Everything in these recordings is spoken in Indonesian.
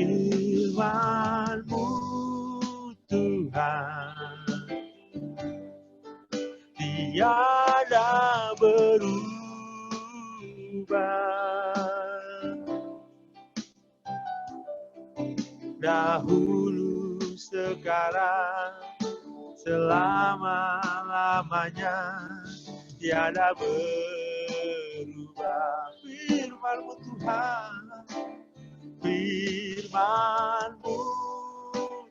firman-Mu Tuhan tiada berubah. Dahulu, sekarang, selama-lamanya tiada berubah. Firman-Mu Tuhan, firman-Mu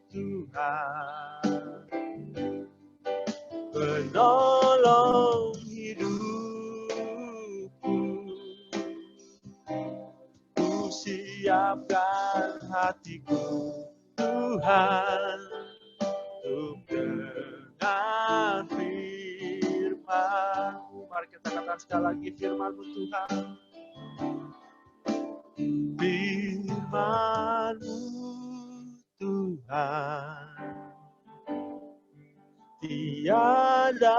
Tuhan, penolong hidupku. Ku siapkan hatiku Tuhan untuk dengar firman-Mu. Mari kita katakan sekali lagi, firman-Mu Tuhan, firman-Mu Tuhan tiada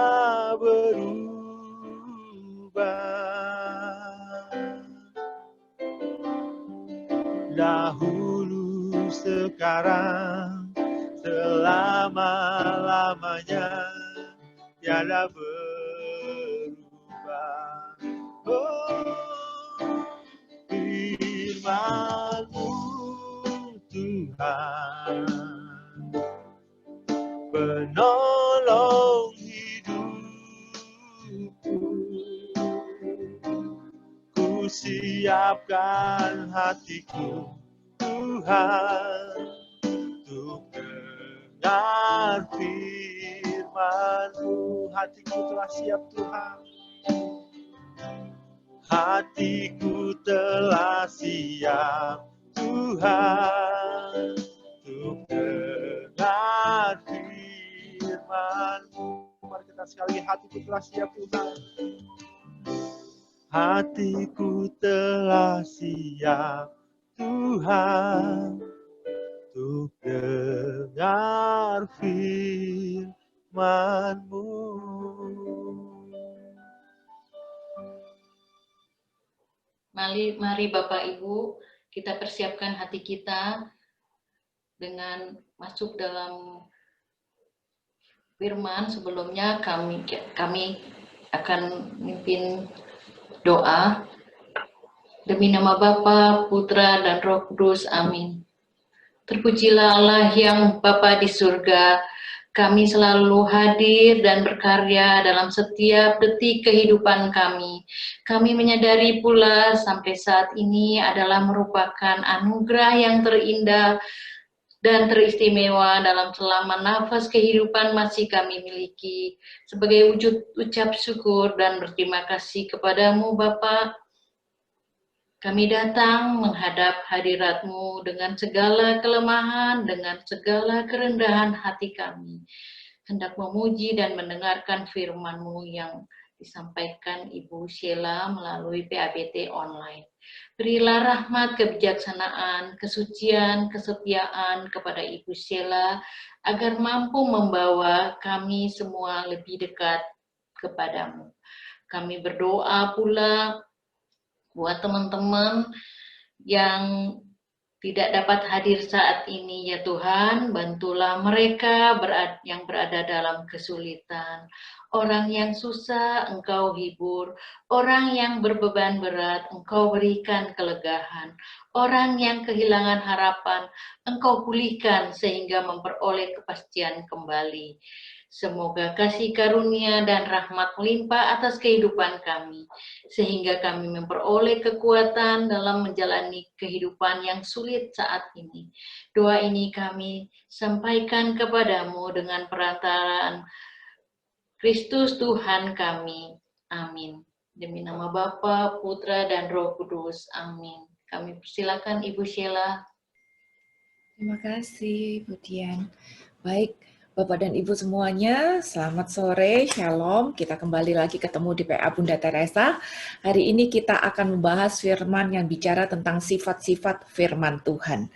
berubah. Dahulu, sekarang, selama-lamanya tiada berubah. Oh, firman-Mu Tuhan, penolong hidupku. Ku siapkan hatiku Tuhan untuk dengar firman-Mu. Hatiku telah siap Tuhan, hatiku telah siap Tuhan untuk dengar firman-Mu. Mari kita sekali, hatiku telah siap Tuhan, hatiku telah siap Tuhan untuk dengar firman-Mu. Mari Bapak Ibu, kita persiapkan hati kita dengan masuk dalam firman. Sebelumnya kami akan memimpin doa. Demi nama Bapa, Putra, dan Roh Kudus, amin. Terpujilah Allah yang Bapa di surga, kami selalu hadir dan berkarya dalam setiap detik kehidupan kami. Kami menyadari pula sampai saat ini adalah merupakan anugerah yang terindah dan teristimewa dalam selama nafas kehidupan masih kami miliki. Sebagai wujud ucap syukur dan berterima kasih kepadamu Bapa, kami datang menghadap hadirat-Mu dengan segala kelemahan, dengan segala kerendahan hati kami, hendak memuji dan mendengarkan firman-Mu yang disampaikan Ibu Sheila melalui PABT online. Berilah rahmat, kebijaksanaan, kesucian, kesetiaan kepada Ibu Sheila, agar mampu membawa kami semua lebih dekat kepadamu. Kami berdoa pula buat teman-teman yang tidak dapat hadir saat ini, ya Tuhan, bantulah mereka yang berada dalam kesulitan. Orang yang susah, Engkau hibur. Orang yang berbeban berat, Engkau berikan kelegaan. Orang yang kehilangan harapan, Engkau pulihkan sehingga memperoleh kepastian kembali. Semoga kasih karunia dan rahmat melimpah atas kehidupan kami, sehingga kami memperoleh kekuatan dalam menjalani kehidupan yang sulit saat ini. Doa ini kami sampaikan kepadamu dengan perantaraan Kristus Tuhan kami. Amin. Demi nama Bapa, Putra, dan Roh Kudus. Amin. Kami persilakan Ibu Sheila. Terima kasih, Bu Dian. Baik, Bapak dan Ibu semuanya, selamat sore, Shalom. Kita kembali lagi ketemu di PA Bunda Teresa. Hari ini kita akan membahas firman yang bicara tentang sifat-sifat firman Tuhan.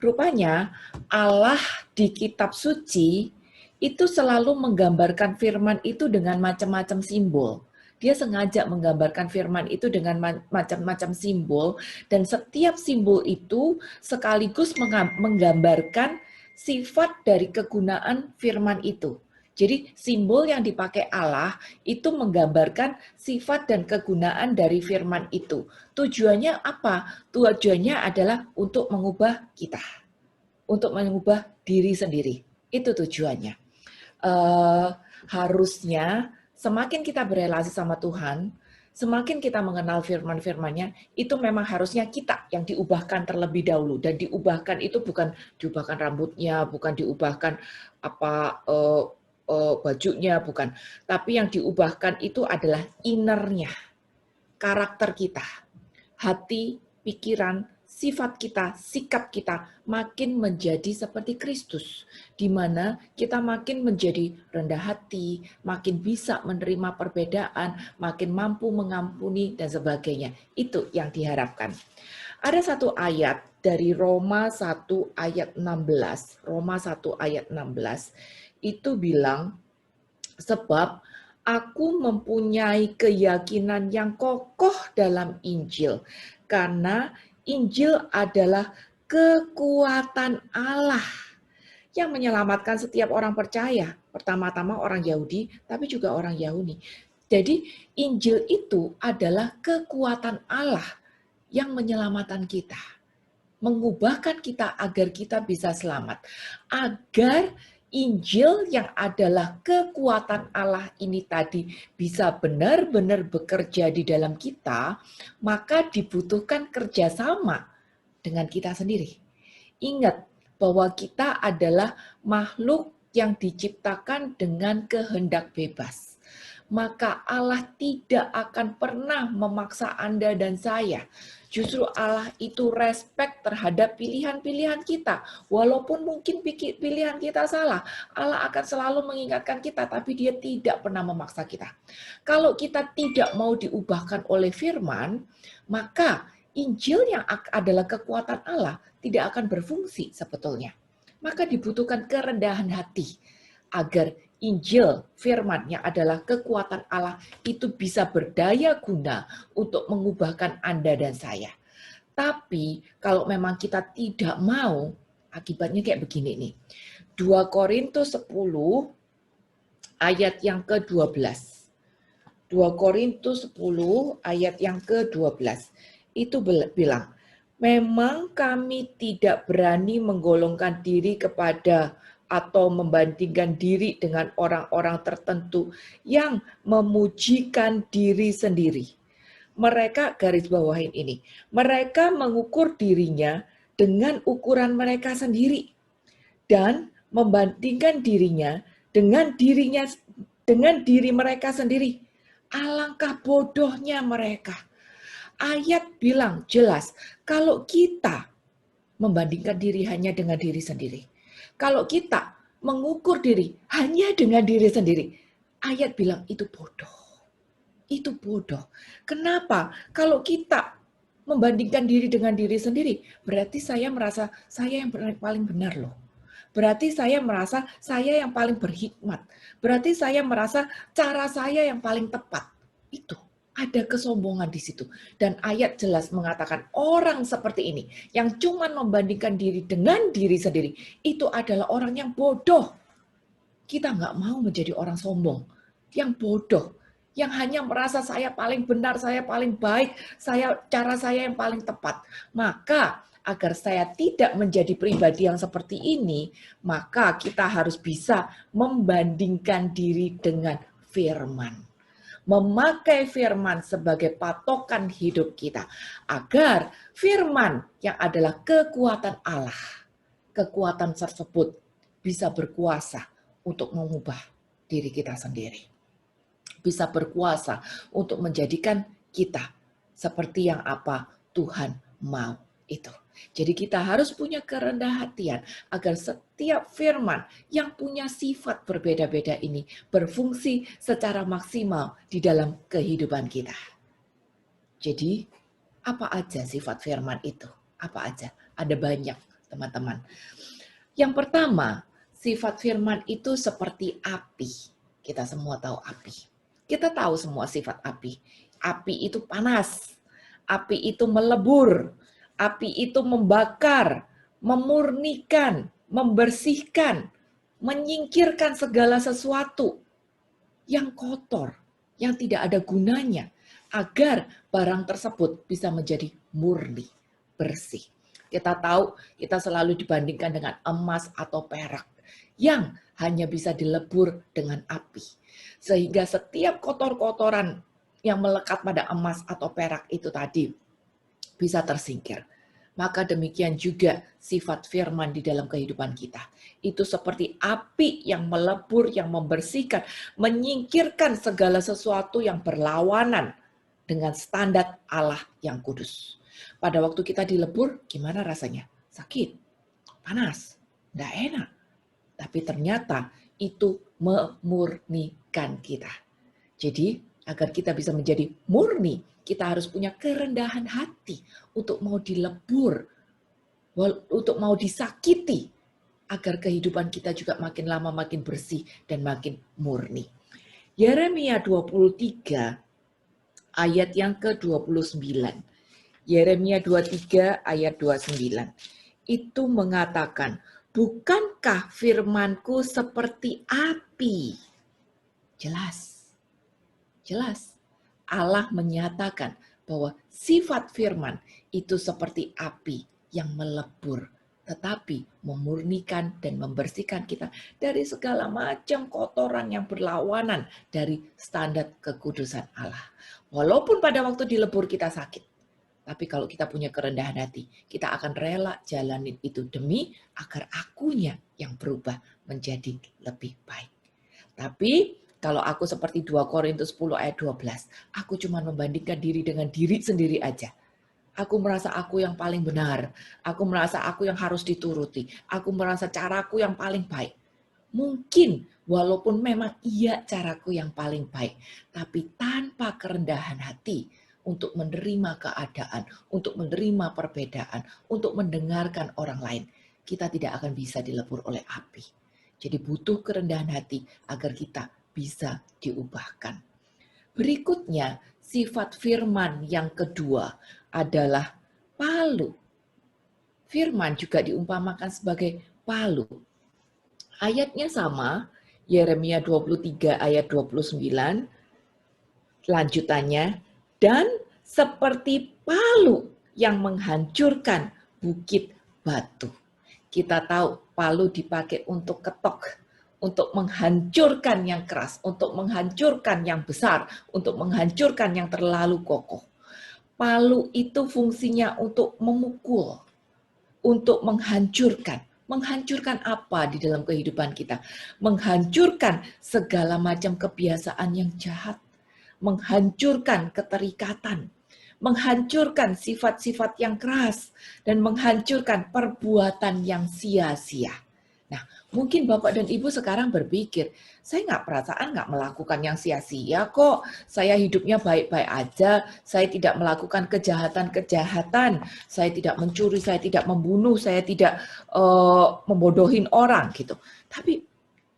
Rupanya Allah di kitab suci itu selalu menggambarkan firman itu dengan macam-macam simbol. Dia sengaja menggambarkan firman itu dengan macam-macam simbol, dan setiap simbol itu sekaligus menggambarkan sifat dari kegunaan firman itu. Jadi simbol yang dipakai Allah itu menggambarkan sifat dan kegunaan dari firman itu. Tujuannya apa? Tujuannya adalah untuk mengubah kita, untuk mengubah diri sendiri. Itu tujuannya. Harusnya semakin kita berelasi sama Tuhan, semakin kita mengenal firman-firmannya, itu memang harusnya kita yang diubahkan terlebih dahulu. Dan diubahkan itu bukan diubahkan rambutnya, bukan diubahkan bajunya, bukan. Tapi yang diubahkan itu adalah innernya, karakter kita, hati, pikiran, sifat kita, sikap kita makin menjadi seperti Kristus, di mana kita makin menjadi rendah hati, makin bisa menerima perbedaan, makin mampu mengampuni, dan sebagainya. Itu yang diharapkan. Ada satu ayat dari Roma 1 ayat 16. Roma 1 ayat 16 itu bilang, sebab aku mempunyai keyakinan yang kokoh dalam Injil, karena Injil adalah kekuatan Allah yang menyelamatkan setiap orang percaya. Pertama-tama orang Yahudi, tapi juga orang Yahudi. Jadi Injil itu adalah kekuatan Allah yang menyelamatkan kita, mengubahkan kita agar kita bisa selamat. Agar Injil yang adalah kekuatan Allah ini tadi bisa benar-benar bekerja di dalam kita, maka dibutuhkan kerjasama dengan kita sendiri. Ingat bahwa kita adalah makhluk yang diciptakan dengan kehendak bebas. Maka Allah tidak akan pernah memaksa Anda dan saya. Justru Allah itu respect terhadap pilihan-pilihan kita. Walaupun mungkin pilihan kita salah, Allah akan selalu mengingatkan kita, tapi Dia tidak pernah memaksa kita. Kalau kita tidak mau diubahkan oleh firman, maka Injil yang adalah kekuatan Allah tidak akan berfungsi sebetulnya. Maka dibutuhkan kerendahan hati agar Injil, firman yang adalah kekuatan Allah itu bisa berdaya guna untuk mengubahkan Anda dan saya. Tapi kalau memang kita tidak mau, akibatnya kayak begini nih. 2 Korintus 10 ayat yang ke-12. 2 Korintus 10 ayat yang ke-12. Itu bilang, memang kami tidak berani menggolongkan diri kepada atau membandingkan diri dengan orang-orang tertentu yang memujikan diri sendiri. Mereka, garis bawahin ini, mereka mengukur dirinya dengan ukuran mereka sendiri dan membandingkan dirinya dengan diri mereka sendiri. Alangkah bodohnya mereka. Ayat bilang jelas, kalau kita membandingkan diri hanya dengan diri sendiri, kalau kita mengukur diri hanya dengan diri sendiri, ayat bilang itu bodoh. Itu bodoh. Kenapa? Kalau kita membandingkan diri dengan diri sendiri, berarti saya merasa saya yang paling benar loh. Berarti saya merasa saya yang paling berhikmat. Berarti saya merasa cara saya yang paling tepat. Itu. Ada kesombongan di situ. Dan ayat jelas mengatakan orang seperti ini yang cuma membandingkan diri dengan diri sendiri, itu adalah orang yang bodoh. Kita nggak mau menjadi orang sombong, yang bodoh, yang hanya merasa saya paling benar, saya paling baik, cara saya yang paling tepat. Maka agar saya tidak menjadi pribadi yang seperti ini, maka kita harus bisa membandingkan diri dengan firman. Memakai firman sebagai patokan hidup kita, agar firman yang adalah kekuatan Allah, kekuatan tersebut bisa berkuasa untuk mengubah diri kita sendiri. Bisa berkuasa untuk menjadikan kita seperti yang apa Tuhan mau itu. Jadi kita harus punya kerendahan hatian agar setiap firman yang punya sifat berbeda-beda ini berfungsi secara maksimal di dalam kehidupan kita. Jadi apa aja sifat firman itu? Apa aja? Ada banyak, teman-teman. Yang pertama, sifat firman itu seperti api. Kita semua tahu api. Kita tahu semua sifat api. Api itu panas, api itu melebur, api itu membakar, memurnikan, membersihkan, menyingkirkan segala sesuatu yang kotor, yang tidak ada gunanya, agar barang tersebut bisa menjadi murni, bersih. Kita tahu kita selalu dibandingkan dengan emas atau perak yang hanya bisa dilebur dengan api. Sehingga setiap kotor-kotoran yang melekat pada emas atau perak itu tadi bisa tersingkir. Maka demikian juga sifat firman di dalam kehidupan kita. Itu seperti api yang melebur, yang membersihkan, menyingkirkan segala sesuatu yang berlawanan dengan standar Allah yang kudus. Pada waktu kita dilebur, gimana rasanya? Sakit, panas, tidak enak. Tapi ternyata itu memurnikan kita. Jadi agar kita bisa menjadi murni, kita harus punya kerendahan hati untuk mau dilebur, untuk mau disakiti, agar kehidupan kita juga makin lama makin bersih dan makin murni. Yeremia 23 ayat yang ke-29. Yeremia 23 ayat 29. Itu mengatakan, bukankah firmanku seperti api? Jelas. Allah menyatakan bahwa sifat firman itu seperti api yang melebur, tetapi memurnikan dan membersihkan kita dari segala macam kotoran yang berlawanan dari standar kekudusan Allah. Walaupun pada waktu dilebur kita sakit, tapi kalau kita punya kerendahan hati, kita akan rela jalanin itu demi agar akunya yang berubah menjadi lebih baik. Tapi kalau aku seperti 2 Korintus 10 ayat 12, aku cuma membandingkan diri dengan diri sendiri aja. Aku merasa aku yang paling benar. Aku merasa aku yang harus dituruti. Aku merasa caraku yang paling baik. Mungkin walaupun memang iya caraku yang paling baik, tapi tanpa kerendahan hati untuk menerima keadaan, untuk menerima perbedaan, untuk mendengarkan orang lain, kita tidak akan bisa dilebur oleh api. Jadi butuh kerendahan hati agar kita bisa diubahkan. Berikutnya, sifat firman yang kedua adalah palu. Firman juga diumpamakan sebagai palu. Ayatnya sama, Yeremia 23 ayat 29, lanjutannya, dan seperti palu yang menghancurkan bukit batu. Kita tahu palu dipakai untuk ketok, untuk menghancurkan yang keras, untuk menghancurkan yang besar, untuk menghancurkan yang terlalu kokoh. Palu itu fungsinya untuk memukul, untuk menghancurkan. Menghancurkan apa di dalam kehidupan kita? Menghancurkan segala macam kebiasaan yang jahat, menghancurkan keterikatan, menghancurkan sifat-sifat yang keras, dan menghancurkan perbuatan yang sia-sia. Nah, mungkin Bapak dan Ibu sekarang berpikir, saya nggak melakukan yang sia-sia kok, saya hidupnya baik-baik aja, saya tidak melakukan kejahatan-kejahatan, saya tidak mencuri, saya tidak membunuh, saya tidak membodohin orang gitu. Tapi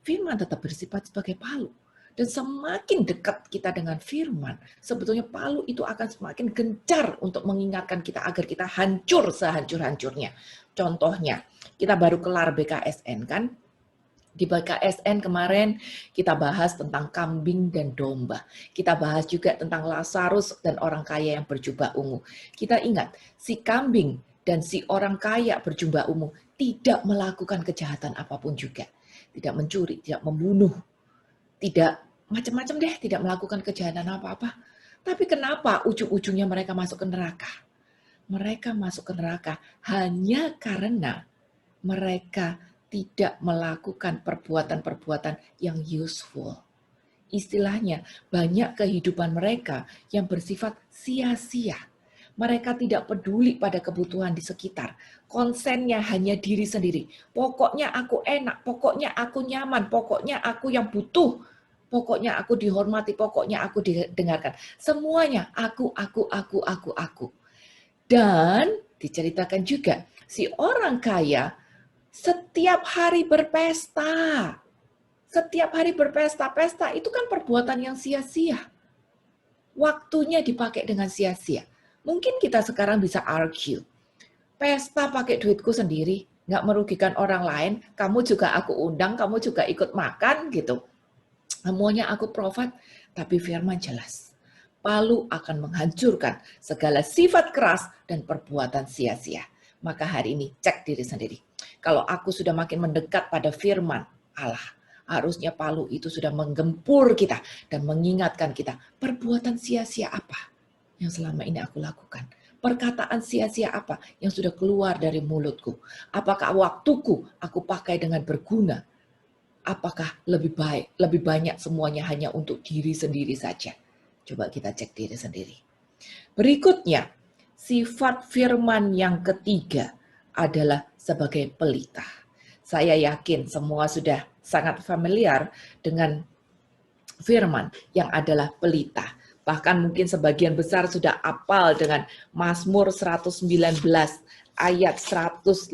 firman tetap bersifat sebagai palu. Dan semakin dekat kita dengan firman, sebetulnya palu itu akan semakin gencar untuk mengingatkan kita agar kita hancur sehancur-hancurnya. Contohnya, kita baru kelar BKSN kan? Di BKSN kemarin kita bahas tentang kambing dan domba. Kita bahas juga tentang Lazarus dan orang kaya yang berjubah ungu. Kita ingat, si kambing dan si orang kaya berjubah ungu tidak melakukan kejahatan apapun juga. Tidak mencuri, tidak membunuh, tidak macam-macam deh, tidak melakukan kejahatan apa-apa. Tapi kenapa ujung-ujungnya mereka masuk ke neraka? Mereka masuk ke neraka hanya karena mereka tidak melakukan perbuatan-perbuatan yang useful. Istilahnya, banyak kehidupan mereka yang bersifat sia-sia. Mereka tidak peduli pada kebutuhan di sekitar. Konsennya hanya diri sendiri. Pokoknya aku enak, pokoknya aku nyaman, pokoknya aku yang butuh, pokoknya aku dihormati, pokoknya aku didengarkan. Semuanya aku. Dan diceritakan juga, si orang kaya setiap hari berpesta. Setiap hari berpesta-pesta itu kan perbuatan yang sia-sia. Waktunya dipakai dengan sia-sia. Mungkin kita sekarang bisa argue. Pesta pakai duitku sendiri, nggak merugikan orang lain, kamu juga aku undang, kamu juga ikut makan gitu. Semuanya aku provide, tapi firman jelas. Palu akan menghancurkan segala sifat keras dan perbuatan sia-sia. Maka hari ini cek diri sendiri. Kalau aku sudah makin mendekat pada firman Allah, harusnya palu itu sudah menggempur kita dan mengingatkan kita perbuatan sia-sia apa yang selama ini aku lakukan. Perkataan sia-sia apa yang sudah keluar dari mulutku. Apakah waktuku aku pakai dengan berguna? Apakah lebih baik, lebih banyak semuanya hanya untuk diri sendiri saja? Coba kita cek diri sendiri. Berikutnya, sifat firman yang ketiga adalah sebagai pelita. Saya yakin semua sudah sangat familiar dengan firman yang adalah pelita. Bahkan mungkin sebagian besar sudah apal dengan Mazmur 119 ayat 105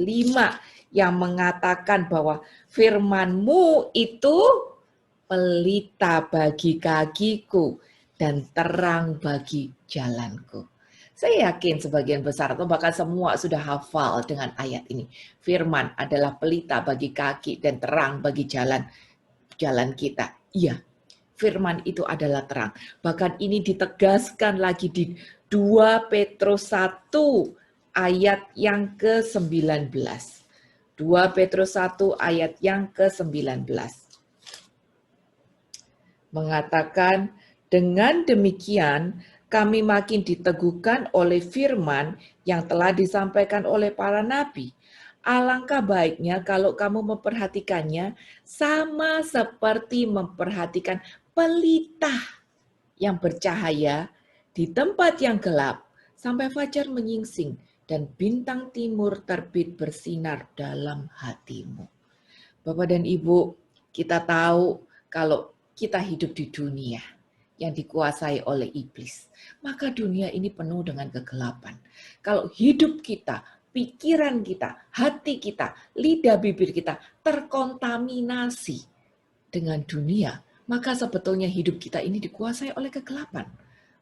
yang mengatakan bahwa firman-Mu itu pelita bagi kakiku dan terang bagi jalanku. Saya yakin sebagian besar atau bahkan semua sudah hafal dengan ayat ini. Firman adalah pelita bagi kaki dan terang bagi jalan kita. Iya, firman itu adalah terang. Bahkan ini ditegaskan lagi di 2 Petrus 1 ayat yang ke-19. 2 Petrus 1 ayat yang ke-19. Mengatakan, dengan demikian kami makin diteguhkan oleh firman yang telah disampaikan oleh para nabi. Alangkah baiknya kalau kamu memperhatikannya sama seperti memperhatikan pelita yang bercahaya di tempat yang gelap sampai fajar menyingsing dan bintang timur terbit bersinar dalam hatimu. Bapak dan Ibu, kita tahu kalau kita hidup di dunia yang dikuasai oleh iblis, maka dunia ini penuh dengan kegelapan. Kalau hidup kita, pikiran kita, hati kita, lidah bibir kita terkontaminasi dengan dunia, maka sebetulnya hidup kita ini dikuasai oleh kegelapan.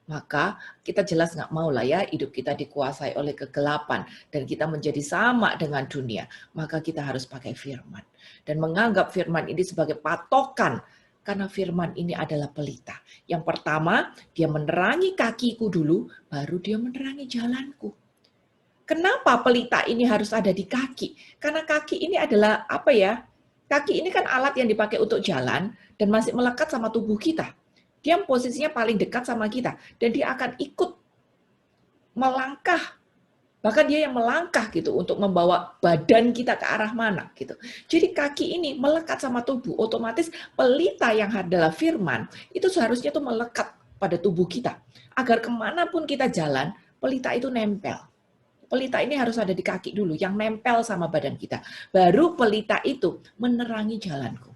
Maka kita jelas nggak mau lah ya hidup kita dikuasai oleh kegelapan dan kita menjadi sama dengan dunia. Maka kita harus pakai firman dan menganggap firman ini sebagai patokan, karena firman ini adalah pelita. Yang pertama, dia menerangi kakiku dulu, baru dia menerangi jalanku. Kenapa pelita ini harus ada di kaki? Karena kaki ini adalah apa ya? Kaki ini kan alat yang dipakai untuk jalan dan masih melekat sama tubuh kita. Dia posisinya paling dekat sama kita dan dia akan ikut melangkah. Bahkan dia yang melangkah gitu untuk membawa badan kita ke arah mana gitu. Jadi kaki ini melekat sama tubuh, otomatis pelita yang adalah firman itu seharusnya tuh melekat pada tubuh kita. Agar kemanapun kita jalan, pelita itu nempel. Pelita ini harus ada di kaki dulu, yang nempel sama badan kita. Baru pelita itu menerangi jalanku.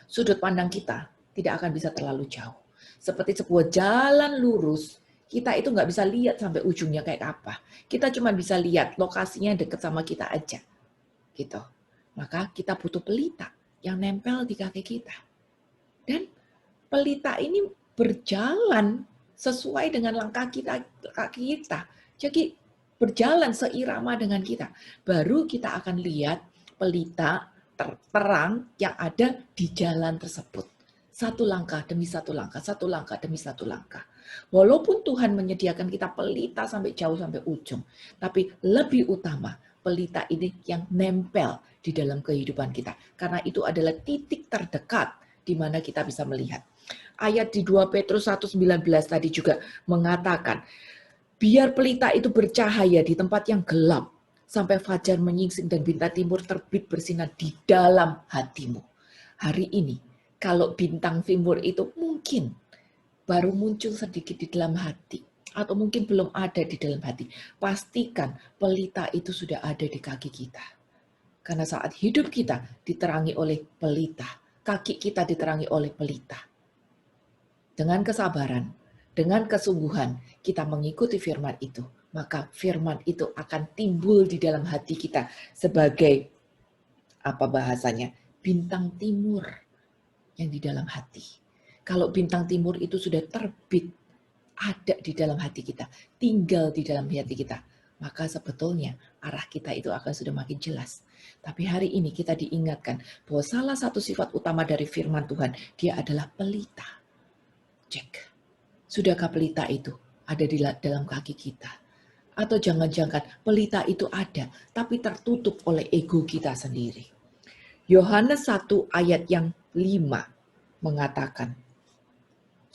Sudut pandang kita tidak akan bisa terlalu jauh. Seperti sebuah jalan lurus, kita itu nggak bisa lihat sampai ujungnya kayak apa. Kita cuma bisa lihat lokasinya dekat sama kita aja. Gitu. Maka kita butuh pelita yang nempel di kaki kita. Dan pelita ini berjalan sesuai dengan langkah kaki kita. Jadi berjalan seirama dengan kita. Baru kita akan lihat pelita terang yang ada di jalan tersebut. Satu langkah demi satu langkah, satu langkah demi satu langkah. Walaupun Tuhan menyediakan kita pelita sampai jauh sampai ujung, tapi lebih utama pelita ini yang nempel di dalam kehidupan kita. Karena itu adalah titik terdekat di mana kita bisa melihat. Ayat di 2 Petrus 1:19 tadi juga mengatakan, biar pelita itu bercahaya di tempat yang gelap, sampai fajar menyingsing dan bintang timur terbit bersinar di dalam hatimu. Hari ini, kalau bintang timur itu mungkin baru muncul sedikit di dalam hati, atau mungkin belum ada di dalam hati, pastikan pelita itu sudah ada di kaki kita. Karena saat hidup kita diterangi oleh pelita, kaki kita diterangi oleh pelita. Dengan kesabaran, dengan kesungguhan kita mengikuti firman itu, maka firman itu akan timbul di dalam hati kita sebagai apa bahasanya? bintang timur yang di dalam hati. Kalau bintang timur itu sudah terbit, ada di dalam hati kita, tinggal di dalam hati kita, maka sebetulnya arah kita itu akan sudah makin jelas. Tapi hari ini kita diingatkan bahwa salah satu sifat utama dari firman Tuhan, dia adalah pelita. Cek, sudahkah pelita itu ada di dalam kaki kita? Atau jangan-jangan pelita itu ada, tapi tertutup oleh ego kita sendiri. Yohanes 1 ayat yang 5 mengatakan,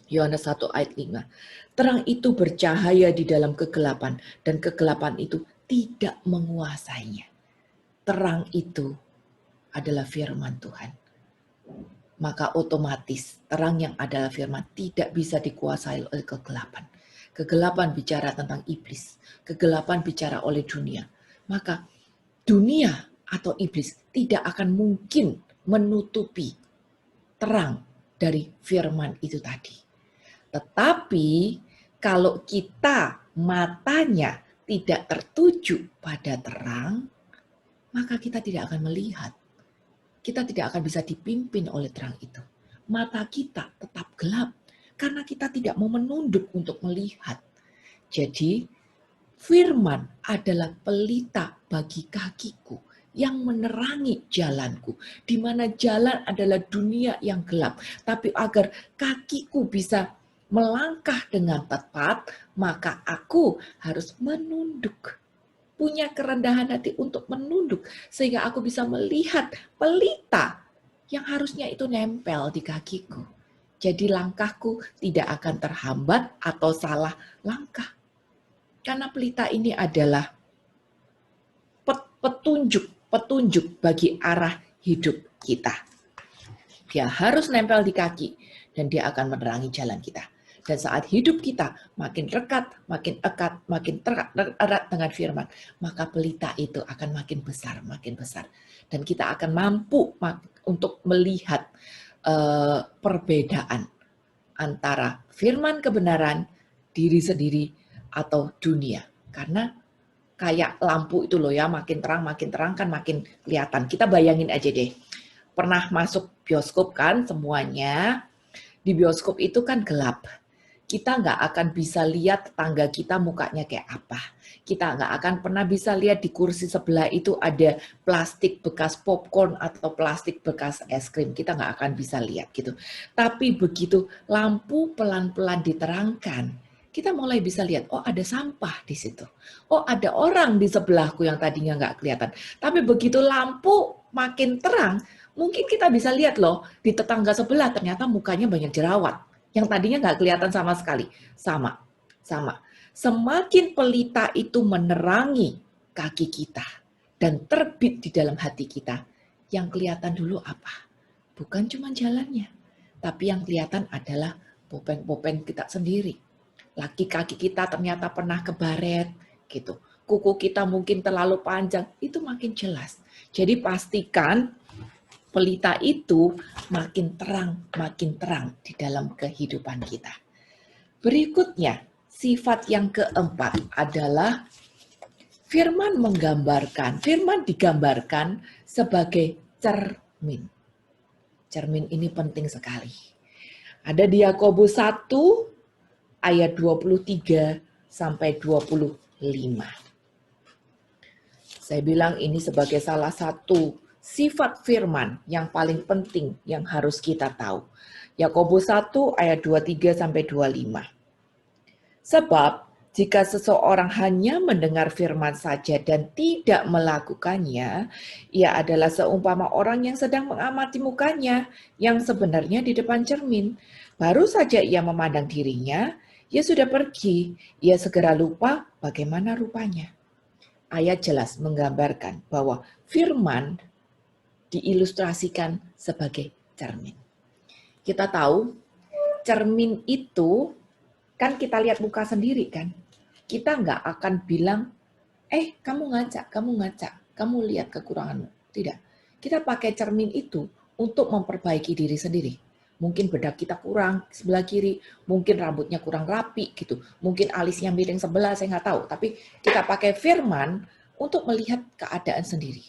Yohanes 1 ayat 5, terang itu bercahaya di dalam kegelapan, dan kegelapan itu tidak menguasainya. Terang itu adalah firman Tuhan. Maka otomatis terang yang adalah firman tidak bisa dikuasai oleh kegelapan. Kegelapan bicara tentang iblis, kegelapan bicara oleh dunia. Maka dunia atau iblis tidak akan mungkin menutupi terang dari firman itu tadi. Tetapi kalau kita matanya tidak tertuju pada terang, maka kita tidak akan melihat. Kita tidak akan bisa dipimpin oleh terang itu. Mata kita tetap gelap karena kita tidak mau menunduk untuk melihat. Jadi firman adalah pelita bagi kakiku yang menerangi jalanku, di mana jalan adalah dunia yang gelap. Tapi agar kakiku bisa melangkah dengan tepat, maka aku harus menunduk. Punya kerendahan hati untuk menunduk, sehingga aku bisa melihat pelita yang harusnya itu nempel di kakiku. Jadi langkahku tidak akan terhambat atau salah langkah. Karena pelita ini adalah petunjuk bagi arah hidup kita. Dia harus nempel di kaki dan dia akan menerangi jalan kita. Dan saat hidup kita makin erat dengan firman, maka pelita itu akan makin besar. Dan kita akan mampu untuk melihat perbedaan antara firman kebenaran, diri sendiri, atau dunia. Karena kayak lampu itu loh ya, makin terang kan makin kelihatan. Kita bayangin aja deh, pernah masuk bioskop kan semuanya, di bioskop itu kan gelap. Kita nggak akan bisa lihat tetangga kita mukanya kayak apa. Kita nggak akan pernah bisa lihat di kursi sebelah itu ada plastik bekas popcorn atau plastik bekas es krim. Kita nggak akan bisa lihat gitu. Tapi begitu lampu pelan-pelan diterangkan, kita mulai bisa lihat, oh ada sampah di situ. Oh ada orang di sebelahku yang tadinya nggak kelihatan. Tapi begitu lampu makin terang, mungkin kita bisa lihat loh, di tetangga sebelah ternyata mukanya banyak jerawat. Yang tadinya nggak kelihatan sama sekali. Sama. Semakin pelita itu menerangi kaki kita dan terbit di dalam hati kita, yang kelihatan dulu apa? Bukan cuma jalannya, tapi yang kelihatan adalah bopeng-bopeng kita sendiri. Kaki kita ternyata pernah kebaret, gitu. Kuku kita mungkin terlalu panjang, itu makin jelas. Jadi pastikan pelita itu makin terang di dalam kehidupan kita. Berikutnya, sifat yang keempat adalah firman digambarkan sebagai cermin. Cermin ini penting sekali. Ada di Yakobus 1 ayat 23 sampai 25. Saya bilang ini sebagai salah satu sifat firman yang paling penting yang harus kita tahu. Yakobus 1 ayat 23 sampai 25. Sebab jika seseorang hanya mendengar firman saja dan tidak melakukannya, ia adalah seumpama orang yang sedang mengamati mukanya yang sebenarnya di depan cermin. Baru saja ia memandang dirinya, ia sudah pergi, ia segera lupa bagaimana rupanya. Ayat jelas menggambarkan bahwa firman diilustrasikan sebagai cermin. Kita tahu cermin itu kan kita lihat muka sendiri kan. Kita nggak akan bilang, kamu ngaca, kamu lihat kekuranganmu. Tidak. Kita pakai cermin itu untuk memperbaiki diri sendiri. Mungkin bedak kita kurang sebelah kiri, mungkin rambutnya kurang rapi gitu, mungkin alisnya miring sebelah, saya nggak tahu. Tapi kita pakai firman untuk melihat keadaan sendiri.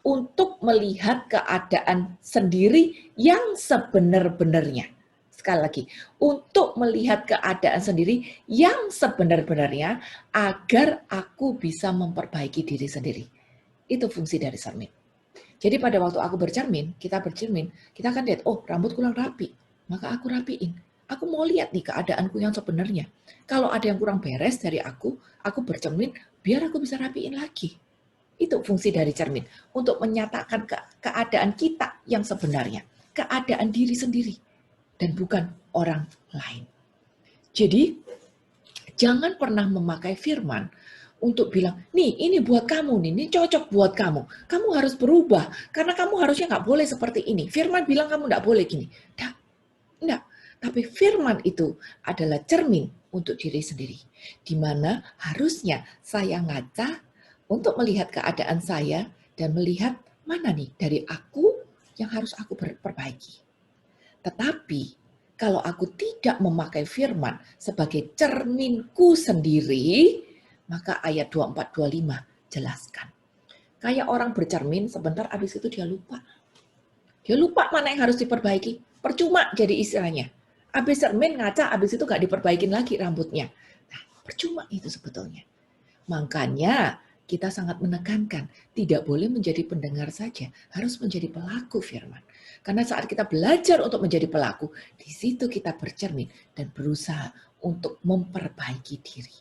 untuk melihat keadaan sendiri yang sebenar-benarnya. Sekali lagi, untuk melihat keadaan sendiri yang sebenar-benarnya agar aku bisa memperbaiki diri sendiri. Itu fungsi dari cermin. Jadi pada waktu aku bercermin, kita akan lihat, oh rambut kurang rapi, maka aku rapiin. Aku mau lihat nih keadaanku yang sebenarnya. Kalau ada yang kurang beres dari aku bercermin, biar aku bisa rapiin lagi. Itu fungsi dari cermin, untuk menyatakan keadaan kita yang sebenarnya, keadaan diri sendiri, dan bukan orang lain. Jadi, jangan pernah memakai firman untuk bilang, nih ini buat kamu, nih ini cocok buat kamu. Kamu harus berubah, karena kamu harusnya nggak boleh seperti ini. Firman bilang kamu nggak boleh gini. Enggak. Tapi firman itu adalah cermin untuk diri sendiri. Di mana harusnya saya ngaca untuk melihat keadaan saya dan melihat mana nih dari aku yang harus aku perbaiki. Tetapi kalau aku tidak memakai firman sebagai cerminku sendiri, maka ayat 24-25 jelaskan. Kayak orang bercermin, sebentar habis itu dia lupa. Dia lupa mana yang harus diperbaiki. Percuma jadi istilahnya. Habis cermin ngaca, habis itu gak diperbaikin lagi rambutnya. Nah, percuma itu sebetulnya. Makanya kita sangat menekankan, tidak boleh menjadi pendengar saja, harus menjadi pelaku firman. Karena saat kita belajar untuk menjadi pelaku, di situ kita bercermin dan berusaha untuk memperbaiki diri.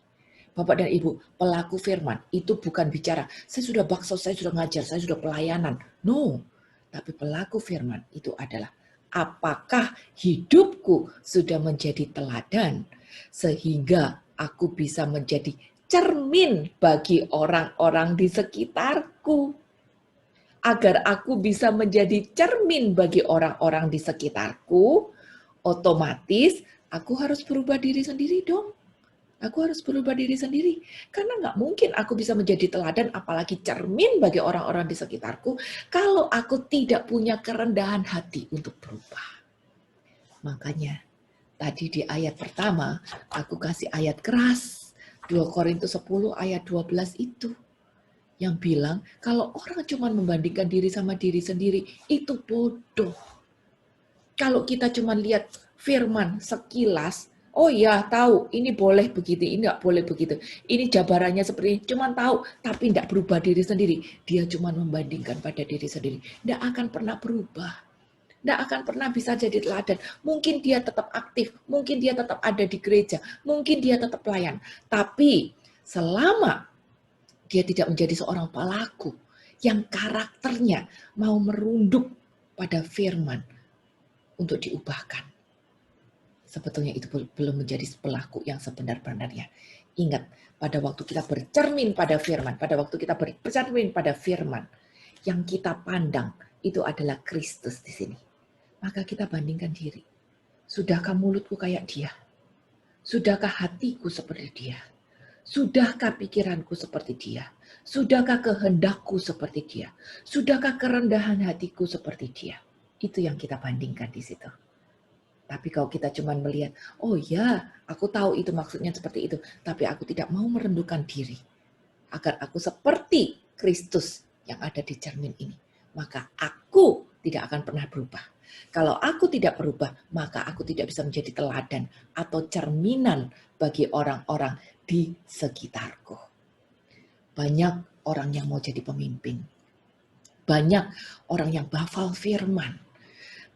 Bapak dan Ibu, pelaku firman itu bukan bicara, saya sudah bakso, saya sudah ngajar, saya sudah pelayanan. No, tapi pelaku firman itu adalah, apakah hidupku sudah menjadi teladan sehingga aku bisa menjadi cermin bagi orang-orang di sekitarku. Agar aku bisa menjadi cermin bagi orang-orang di sekitarku, otomatis aku harus berubah diri sendiri dong. Aku harus berubah diri sendiri. Karena nggak mungkin aku bisa menjadi teladan, apalagi cermin bagi orang-orang di sekitarku, kalau aku tidak punya kerendahan hati untuk berubah. Makanya, tadi di ayat pertama, aku kasih ayat keras. 2 Korintus 10 ayat 12 itu. Yang bilang, kalau orang cuma membandingkan diri sama diri sendiri, itu bodoh. Kalau kita cuma lihat firman sekilas, oh ya tahu, ini boleh begitu, ini nggak boleh begitu. Ini jabarannya seperti ini, cuma tahu, tapi nggak berubah diri sendiri. Dia cuma membandingkan pada diri sendiri. Nggak akan pernah berubah. Nggak akan pernah bisa jadi teladan. Mungkin dia tetap aktif, mungkin dia tetap ada di gereja, mungkin dia tetap pelayan. Tapi selama dia tidak menjadi seorang pelaku yang karakternya mau merunduk pada firman untuk diubahkan, sebetulnya itu belum menjadi pelaku yang sebenar-benarnya. Ingat, pada waktu kita bercermin pada firman, pada waktu kita bercermin pada firman, yang kita pandang itu adalah Kristus di sini. Maka kita bandingkan diri. Sudahkah mulutku kayak dia? Sudahkah hatiku seperti dia? Sudahkah pikiranku seperti dia? Sudahkah kehendakku seperti dia? Sudahkah kerendahan hatiku seperti dia? Itu yang kita bandingkan di situ. Tapi kalau kita cuma melihat, oh ya, aku tahu itu maksudnya seperti itu, tapi aku tidak mau merendahkan diri agar aku seperti Kristus yang ada di cermin ini, maka aku tidak akan pernah berubah. Kalau aku tidak berubah, maka aku tidak bisa menjadi teladan atau cerminan bagi orang-orang di sekitarku. Banyak orang yang mau jadi pemimpin. Banyak orang yang hafal firman.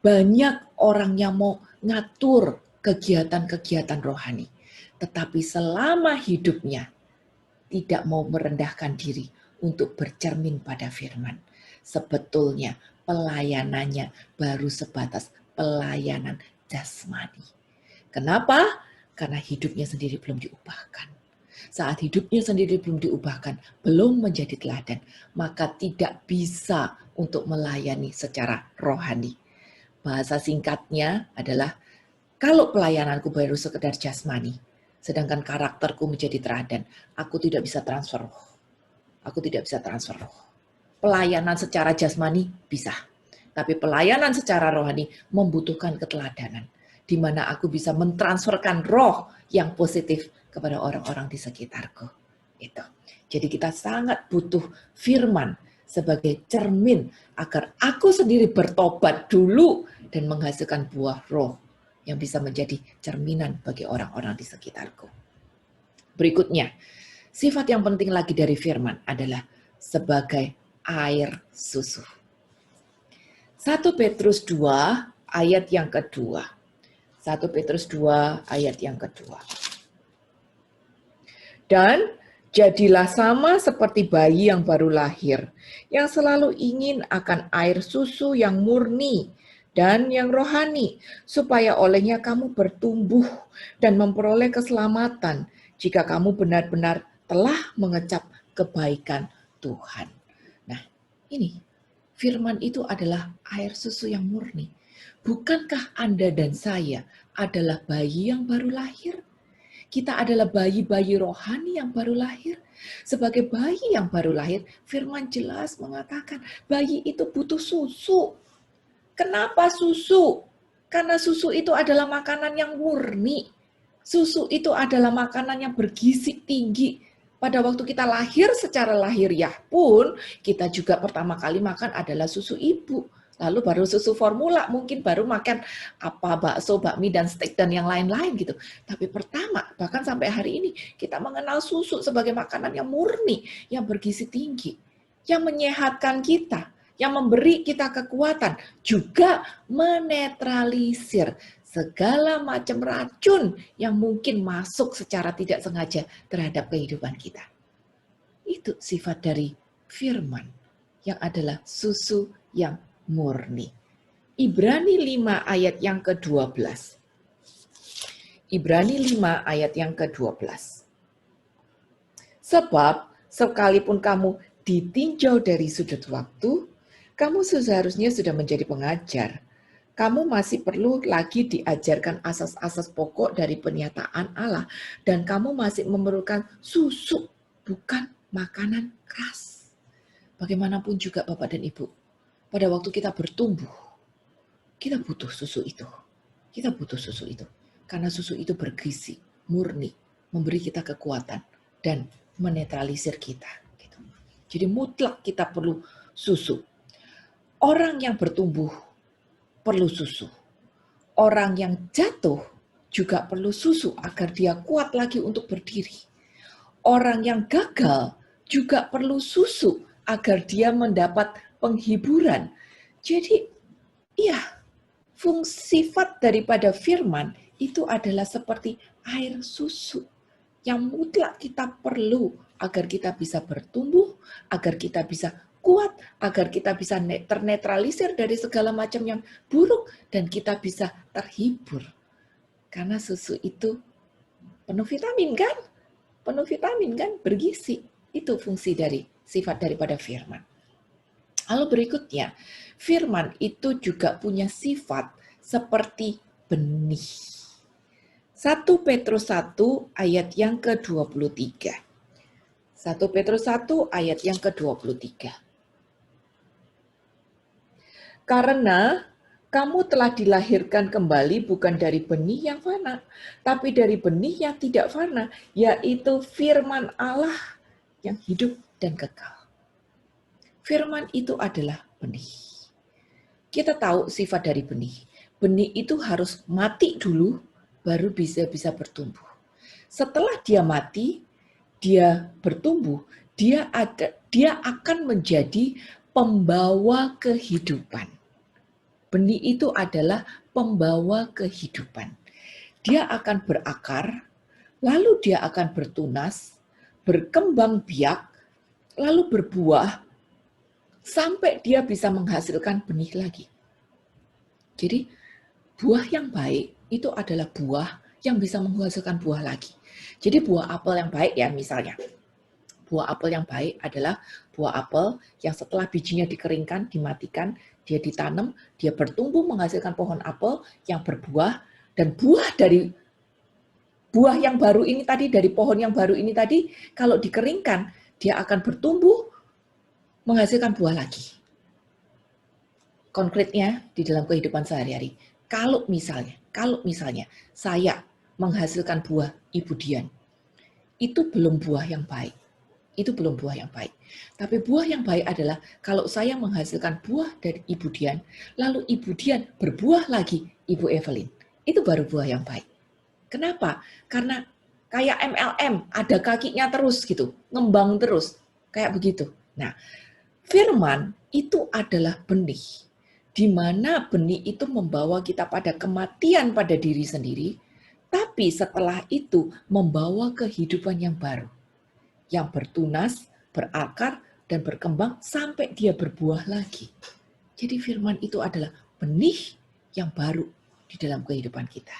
Banyak orang yang mau ngatur kegiatan-kegiatan rohani. Tetapi selama hidupnya tidak mau merendahkan diri untuk bercermin pada firman. Sebetulnya pelayanannya baru sebatas pelayanan jasmani. Kenapa? Karena hidupnya sendiri belum diubahkan. Saat hidupnya sendiri belum diubahkan, belum menjadi teladan, maka tidak bisa untuk melayani secara rohani. Bahasa singkatnya adalah, kalau pelayananku baru sekedar jasmani, sedangkan karakterku menjadi teladan, aku tidak bisa transfer roh. Aku tidak bisa transfer roh. Pelayanan secara jasmani bisa, tapi pelayanan secara rohani membutuhkan keteladanan, di mana aku bisa mentransferkan roh yang positif kepada orang-orang di sekitarku. Itu. Jadi kita sangat butuh firman sebagai cermin agar aku sendiri bertobat dulu dan menghasilkan buah roh yang bisa menjadi cerminan bagi orang-orang di sekitarku. Berikutnya, sifat yang penting lagi dari firman adalah sebagai air susu. 1 Petrus 2 ayat yang kedua. 1 Petrus 2 ayat yang kedua. Dan jadilah sama seperti bayi yang baru lahir, yang selalu ingin akan air susu yang murni dan yang rohani, supaya olehnya kamu bertumbuh dan memperoleh keselamatan jika kamu benar-benar telah mengecap kebaikan Tuhan. Nah, ini firman itu adalah air susu yang murni. Bukankah Anda dan saya adalah bayi yang baru lahir? Kita adalah bayi-bayi rohani yang baru lahir. Sebagai bayi yang baru lahir, firman jelas mengatakan bayi itu butuh susu. Kenapa susu? Karena susu itu adalah makanan yang murni. Susu itu adalah makanan yang bergizi tinggi. Pada waktu kita lahir secara lahiriah pun, kita juga pertama kali makan adalah susu ibu. Lalu baru susu formula, mungkin baru makan bakso, bakmi, dan steak, dan yang lain-lain gitu. Tapi pertama, bahkan sampai hari ini, kita mengenal susu sebagai makanan yang murni, yang bergizi tinggi, yang menyehatkan kita, yang memberi kita kekuatan, juga menetralisir segala macam racun yang mungkin masuk secara tidak sengaja terhadap kehidupan kita. Itu sifat dari firman, yang adalah susu yang murni. Ibrani 5 ayat yang ke-12. Ibrani 5 ayat yang ke-12. Sebab sekalipun kamu ditinjau dari sudut waktu, kamu seharusnya sudah menjadi pengajar. Kamu masih perlu lagi diajarkan asas-asas pokok dari pernyataan Allah, dan kamu masih memerlukan susu, bukan makanan keras. Bagaimanapun juga Bapak dan Ibu, pada waktu kita bertumbuh, kita butuh susu itu. Kita butuh susu itu. Karena susu itu bergizi, murni, memberi kita kekuatan, dan menetralisir kita. Gitu. Jadi mutlak kita perlu susu. Orang yang bertumbuh perlu susu. Orang yang jatuh juga perlu susu agar dia kuat lagi untuk berdiri. Orang yang gagal juga perlu susu agar dia mendapat penghiburan. Jadi, iya, sifat daripada firman itu adalah seperti air susu yang mutlak kita perlu agar kita bisa bertumbuh, agar kita bisa kuat, agar kita bisa ternetralisir dari segala macam yang buruk, dan kita bisa terhibur. Karena susu itu penuh vitamin kan? Penuh vitamin kan? Bergizi. Itu fungsi dari sifat daripada firman. Lalu berikutnya, firman itu juga punya sifat seperti benih. 1 Petrus 1 ayat yang ke-23. 1 Petrus 1 ayat yang ke-23. Karena kamu telah dilahirkan kembali bukan dari benih yang fana, tapi dari benih yang tidak fana, yaitu firman Allah yang hidup dan kekal. Firman itu adalah benih. Kita tahu sifat dari benih. Benih itu harus mati dulu, baru bisa bertumbuh. Setelah dia mati, dia bertumbuh, dia akan menjadi pembawa kehidupan. Benih itu adalah pembawa kehidupan. Dia akan berakar, lalu dia akan bertunas, berkembang biak, lalu berbuah, sampai dia bisa menghasilkan benih lagi. Jadi buah yang baik itu adalah buah yang bisa menghasilkan buah lagi. Jadi buah apel yang baik ya misalnya. Buah apel yang baik adalah buah apel yang setelah bijinya dikeringkan, dimatikan, dia ditanam, dia bertumbuh menghasilkan pohon apel yang berbuah, dan buah dari buah yang baru ini tadi, dari pohon yang baru ini tadi, kalau dikeringkan, dia akan bertumbuh menghasilkan buah lagi. Konkretnya di dalam kehidupan sehari-hari, kalau misalnya saya menghasilkan buah Ibu Dian, itu belum buah yang baik. Itu belum buah yang baik. Tapi buah yang baik adalah kalau saya menghasilkan buah dari Ibu Dian, lalu Ibu Dian berbuah lagi Ibu Evelyn. Itu baru buah yang baik. Kenapa? Karena kayak MLM, ada kakinya terus gitu, ngembang terus, kayak begitu. Nah, firman itu adalah benih, di mana benih itu membawa kita pada kematian pada diri sendiri, tapi setelah itu membawa kehidupan yang baru, yang bertunas, berakar, dan berkembang sampai dia berbuah lagi. Jadi firman itu adalah benih yang baru di dalam kehidupan kita.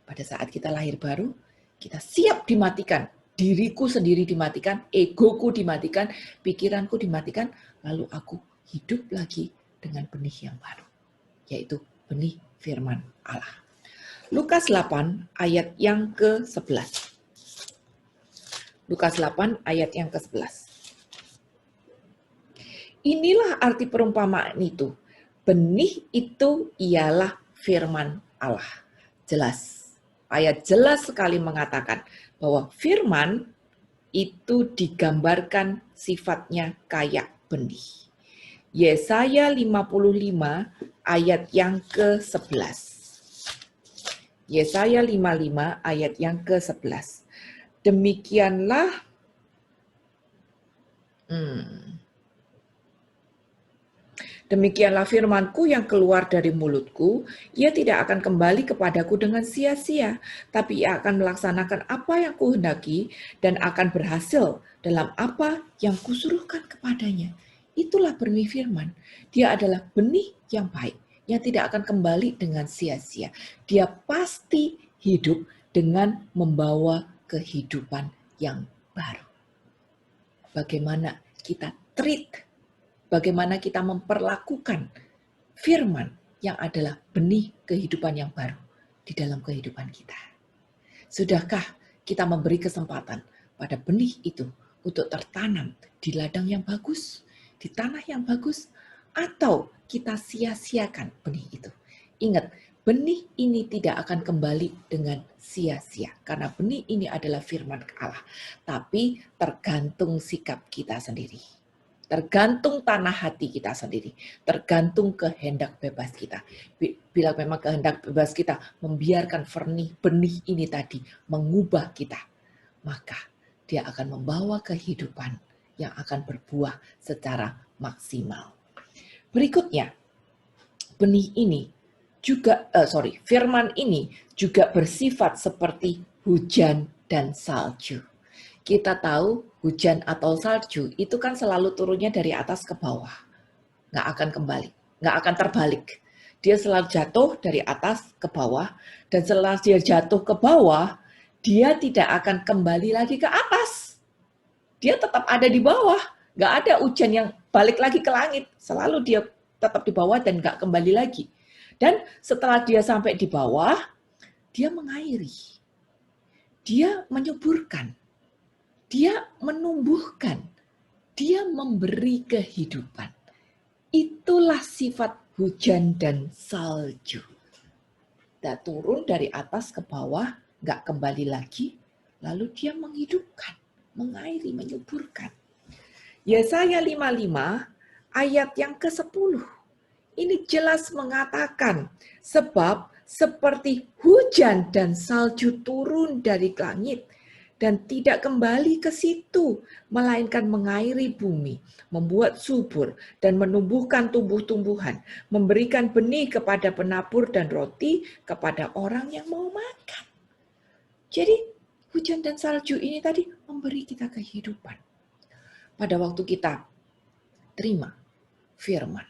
Pada saat kita lahir baru, kita siap dimatikan. Diriku sendiri dimatikan, egoku dimatikan, pikiranku dimatikan, lalu aku hidup lagi dengan benih yang baru, yaitu benih firman Allah. Lukas 8 ayat yang ke-11. Lukas 8 ayat yang ke-11. Inilah arti perumpamaan itu. Benih itu ialah firman Allah. Jelas. Ayat jelas sekali mengatakan bahwa firman itu digambarkan sifatnya kayak benih. Yesaya 55 ayat yang ke-11. Yesaya 55 ayat yang ke-11. Demikianlah firmanku yang keluar dari mulutku, ia tidak akan kembali kepadaku dengan sia-sia, tapi ia akan melaksanakan apa yang kuhendaki dan akan berhasil dalam apa yang kusuruhkan kepadanya. Itulah benih firman. Dia adalah benih yang baik, yang tidak akan kembali dengan sia-sia. Dia pasti hidup dengan membawa kehidupan yang baru. Bagaimana kita treat, bagaimana kita memperlakukan firman yang adalah benih kehidupan yang baru di dalam kehidupan kita. Sudahkah kita memberi kesempatan pada benih itu untuk tertanam di ladang yang bagus, di tanah yang bagus, atau kita sia-siakan benih itu? Ingat, benih ini tidak akan kembali dengan sia-sia, karena benih ini adalah firman Allah. Tapi tergantung sikap kita sendiri. Tergantung tanah hati kita sendiri, tergantung kehendak bebas kita. Bila memang kehendak bebas kita membiarkan benih ini tadi mengubah kita, maka dia akan membawa kehidupan yang akan berbuah secara maksimal. Berikutnya, firman ini juga bersifat seperti hujan dan salju. Kita tahu hujan atau salju itu kan selalu turunnya dari atas ke bawah. Nggak akan kembali, nggak akan terbalik. Dia selalu jatuh dari atas ke bawah, dan setelah dia jatuh ke bawah, dia tidak akan kembali lagi ke atas. Dia tetap ada di bawah. Nggak ada hujan yang balik lagi ke langit. Selalu dia tetap di bawah dan nggak kembali lagi. Dan setelah dia sampai di bawah, dia mengairi. Dia menyuburkan. Dia menumbuhkan, dia memberi kehidupan. Itulah sifat hujan dan salju. Dia turun dari atas ke bawah, nggak kembali lagi, lalu dia menghidupkan, mengairi, menyuburkan. Yesaya 55 ayat yang ke-10. Ini jelas mengatakan, sebab seperti hujan dan salju turun dari langit, dan tidak kembali ke situ, melainkan mengairi bumi, membuat subur, dan menumbuhkan tumbuh-tumbuhan, memberikan benih kepada penabur dan roti kepada orang yang mau makan. Jadi hujan dan salju ini tadi memberi kita kehidupan. Pada waktu kita terima firman,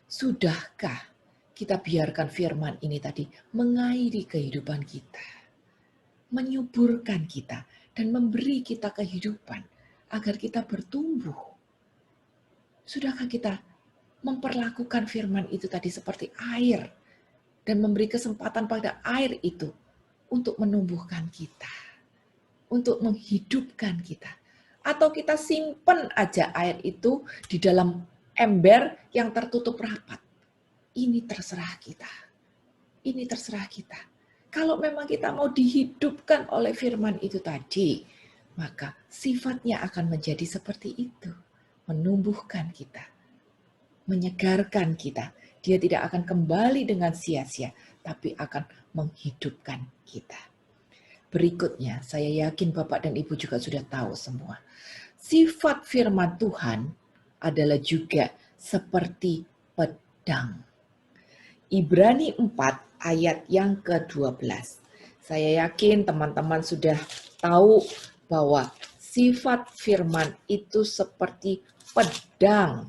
sudahkah kita biarkan firman ini tadi mengairi kehidupan kita, menyuburkan kita, dan memberi kita kehidupan agar kita bertumbuh? Sudahkah kita memperlakukan firman itu tadi seperti air dan memberi kesempatan pada air itu untuk menumbuhkan kita, untuk menghidupkan kita? Atau kita simpen aja air itu di dalam ember yang tertutup rapat? Ini terserah kita. Ini terserah kita. Kalau memang kita mau dihidupkan oleh firman itu tadi, maka sifatnya akan menjadi seperti itu. Menumbuhkan kita, menyegarkan kita. Dia tidak akan kembali dengan sia-sia, tapi akan menghidupkan kita. Berikutnya, saya yakin Bapak dan Ibu juga sudah tahu semua. Sifat firman Tuhan adalah juga seperti pedang. Ibrani 4 ayat yang ke-12. Saya yakin teman-teman sudah tahu bahwa sifat firman itu seperti pedang.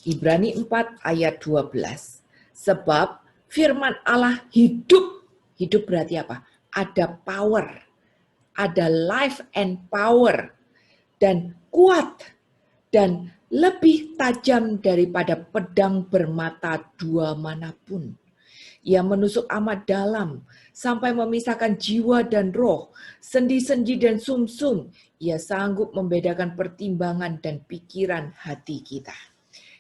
Ibrani 4 ayat 12. Sebab firman Allah hidup. Hidup berarti apa? Ada power. Ada life and power. Dan kuat. Dan lebih tajam daripada pedang bermata dua manapun. Ia menusuk amat dalam sampai memisahkan jiwa dan roh, sendi-sendi dan sumsum. Ia sanggup membedakan pertimbangan dan pikiran hati kita.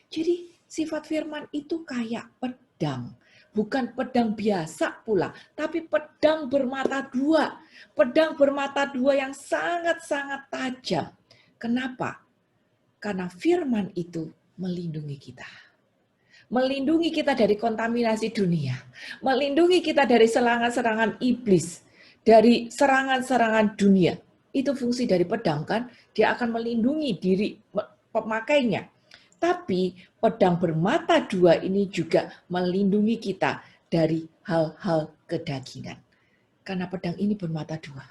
Jadi sifat firman itu kayak pedang. Bukan pedang biasa pula, tapi pedang bermata dua. Pedang bermata dua yang sangat-sangat tajam. Kenapa? Karena firman itu melindungi kita. Melindungi kita dari kontaminasi dunia. Melindungi kita dari serangan-serangan iblis. Dari serangan-serangan dunia. Itu fungsi dari pedang kan. Dia akan melindungi diri pemakainya. Tapi pedang bermata dua ini juga melindungi kita dari hal-hal kedagingan. Karena pedang ini bermata dua.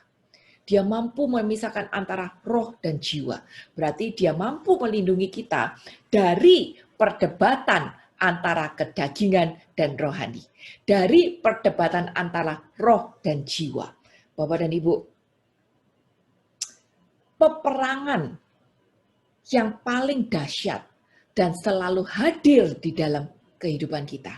Dia mampu memisahkan antara roh dan jiwa. Berarti dia mampu melindungi kita dari perdebatan antara kedagingan dan rohani. Dari perdebatan antara roh dan jiwa. Bapak dan Ibu, peperangan yang paling dahsyat dan selalu hadir di dalam kehidupan kita.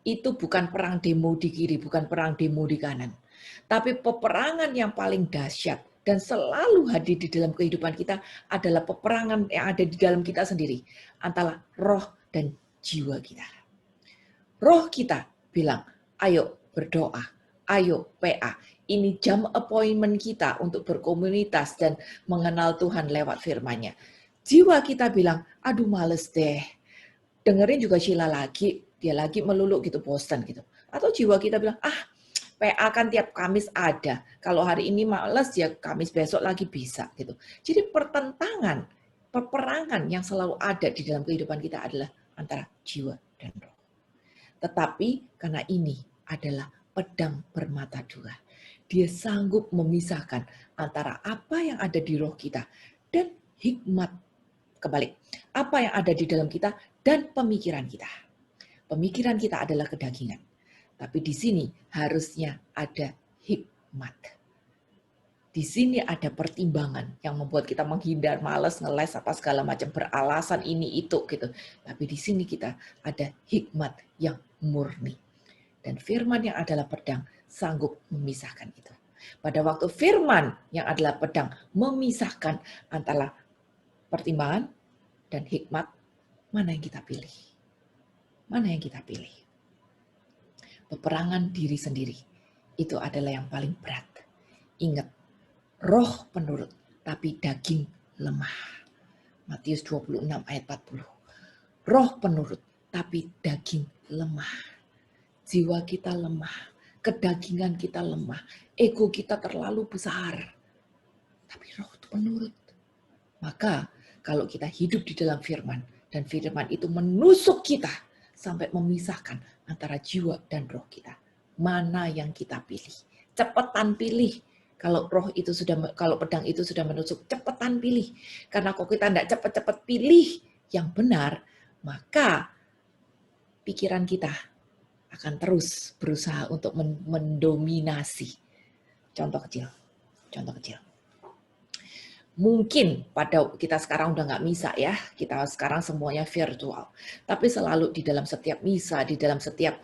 Itu bukan perang demo di kiri, bukan perang demo di kanan. Tapi peperangan yang paling dahsyat dan selalu hadir di dalam kehidupan kita adalah peperangan yang ada di dalam kita sendiri. Antara roh dan jiwa kita. Roh kita bilang, ayo berdoa, ayo PA. Ini jam appointment kita untuk berkomunitas dan mengenal Tuhan lewat firman-Nya. Jiwa kita bilang, aduh males deh. Dengerin juga Sheila lagi, dia lagi melulu gitu, bosan gitu. Atau jiwa kita bilang, PA kan tiap Kamis ada. Kalau hari ini males ya Kamis besok lagi bisa gitu. Jadi pertentangan, peperangan yang selalu ada di dalam kehidupan kita adalah antara jiwa dan roh. Tetapi karena ini adalah pedang bermata dua. Dia sanggup memisahkan antara apa yang ada di roh kita dan hikmat. Kebalik, apa yang ada di dalam kita dan pemikiran kita. Pemikiran kita adalah kedagingan. Tapi di sini harusnya ada hikmat. Di sini ada pertimbangan yang membuat kita menghindar, malas, ngeles, apa segala macam, beralasan ini itu gitu. Tapi di sini kita ada hikmat yang murni. Dan firman yang adalah pedang sanggup memisahkan itu. Pada waktu firman yang adalah pedang memisahkan antara pertimbangan dan hikmat, mana yang kita pilih? Mana yang kita pilih? Peperangan diri sendiri, itu adalah yang paling berat. Ingat, roh penurut, tapi daging lemah. Matius 26 ayat 40. Roh penurut, tapi daging lemah. Jiwa kita lemah, kedagingan kita lemah, ego kita terlalu besar. Tapi roh itu penurut. Maka kalau kita hidup di dalam firman, dan firman itu menusuk kita sampai memisahkan antara jiwa dan roh kita. Mana yang kita pilih? Cepetan pilih. Kalau roh itu kalau pedang itu sudah menusuk, cepetan pilih. Karena kalau kita tidak cepat-cepat pilih yang benar, maka pikiran kita akan terus berusaha untuk mendominasi. Contoh kecil. Mungkin pada kita sekarang udah nggak misa ya, kita sekarang semuanya virtual. Tapi selalu di dalam setiap misa, di dalam setiap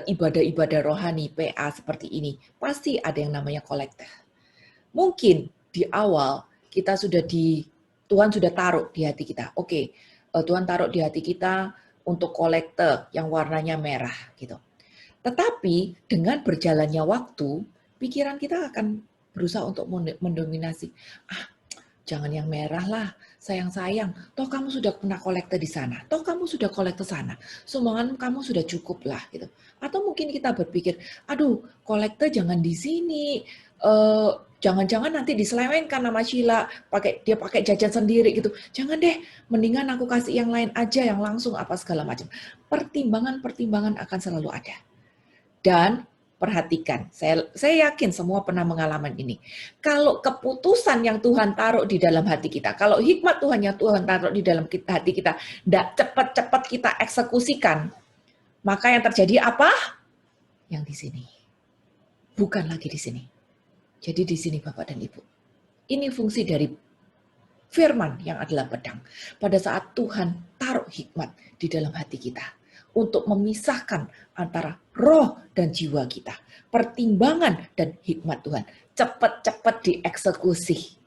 ibadah-ibadah rohani, PA seperti ini, pasti ada yang namanya kolekte. Mungkin di awal kita Tuhan sudah taruh di hati kita. Oke, Tuhan taruh di hati kita untuk kolekte yang warnanya merah gitu. Tetapi dengan berjalannya waktu, pikiran kita akan berusaha untuk mendominasi. Jangan yang merah lah, sayang-sayang. Toh kamu sudah pernah kolekte di sana. Toh kamu sudah kolekte sana. Sumbangan kamu sudah cukup lah gitu. Atau mungkin kita berpikir, aduh, kolekte jangan di sini. Jangan-jangan nanti diselewengkan sama Sheila, dia pakai jajan sendiri gitu. Jangan deh, mendingan aku kasih yang lain aja, yang langsung apa segala macam. Pertimbangan-pertimbangan akan selalu ada. Dan perhatikan, saya yakin semua pernah mengalami ini. Kalau keputusan yang Tuhan taruh di dalam hati kita, kalau hikmat Tuhan yang Tuhan taruh di dalam hati kita, tidak cepat-cepat kita eksekusikan, maka yang terjadi apa? Yang di sini. Bukan lagi di sini. Jadi di sini Bapak dan Ibu. Ini fungsi dari firman yang adalah pedang. Pada saat Tuhan taruh hikmat di dalam hati kita, untuk memisahkan antara roh dan jiwa kita. Pertimbangan dan hikmat Tuhan. Cepat-cepat dieksekusi.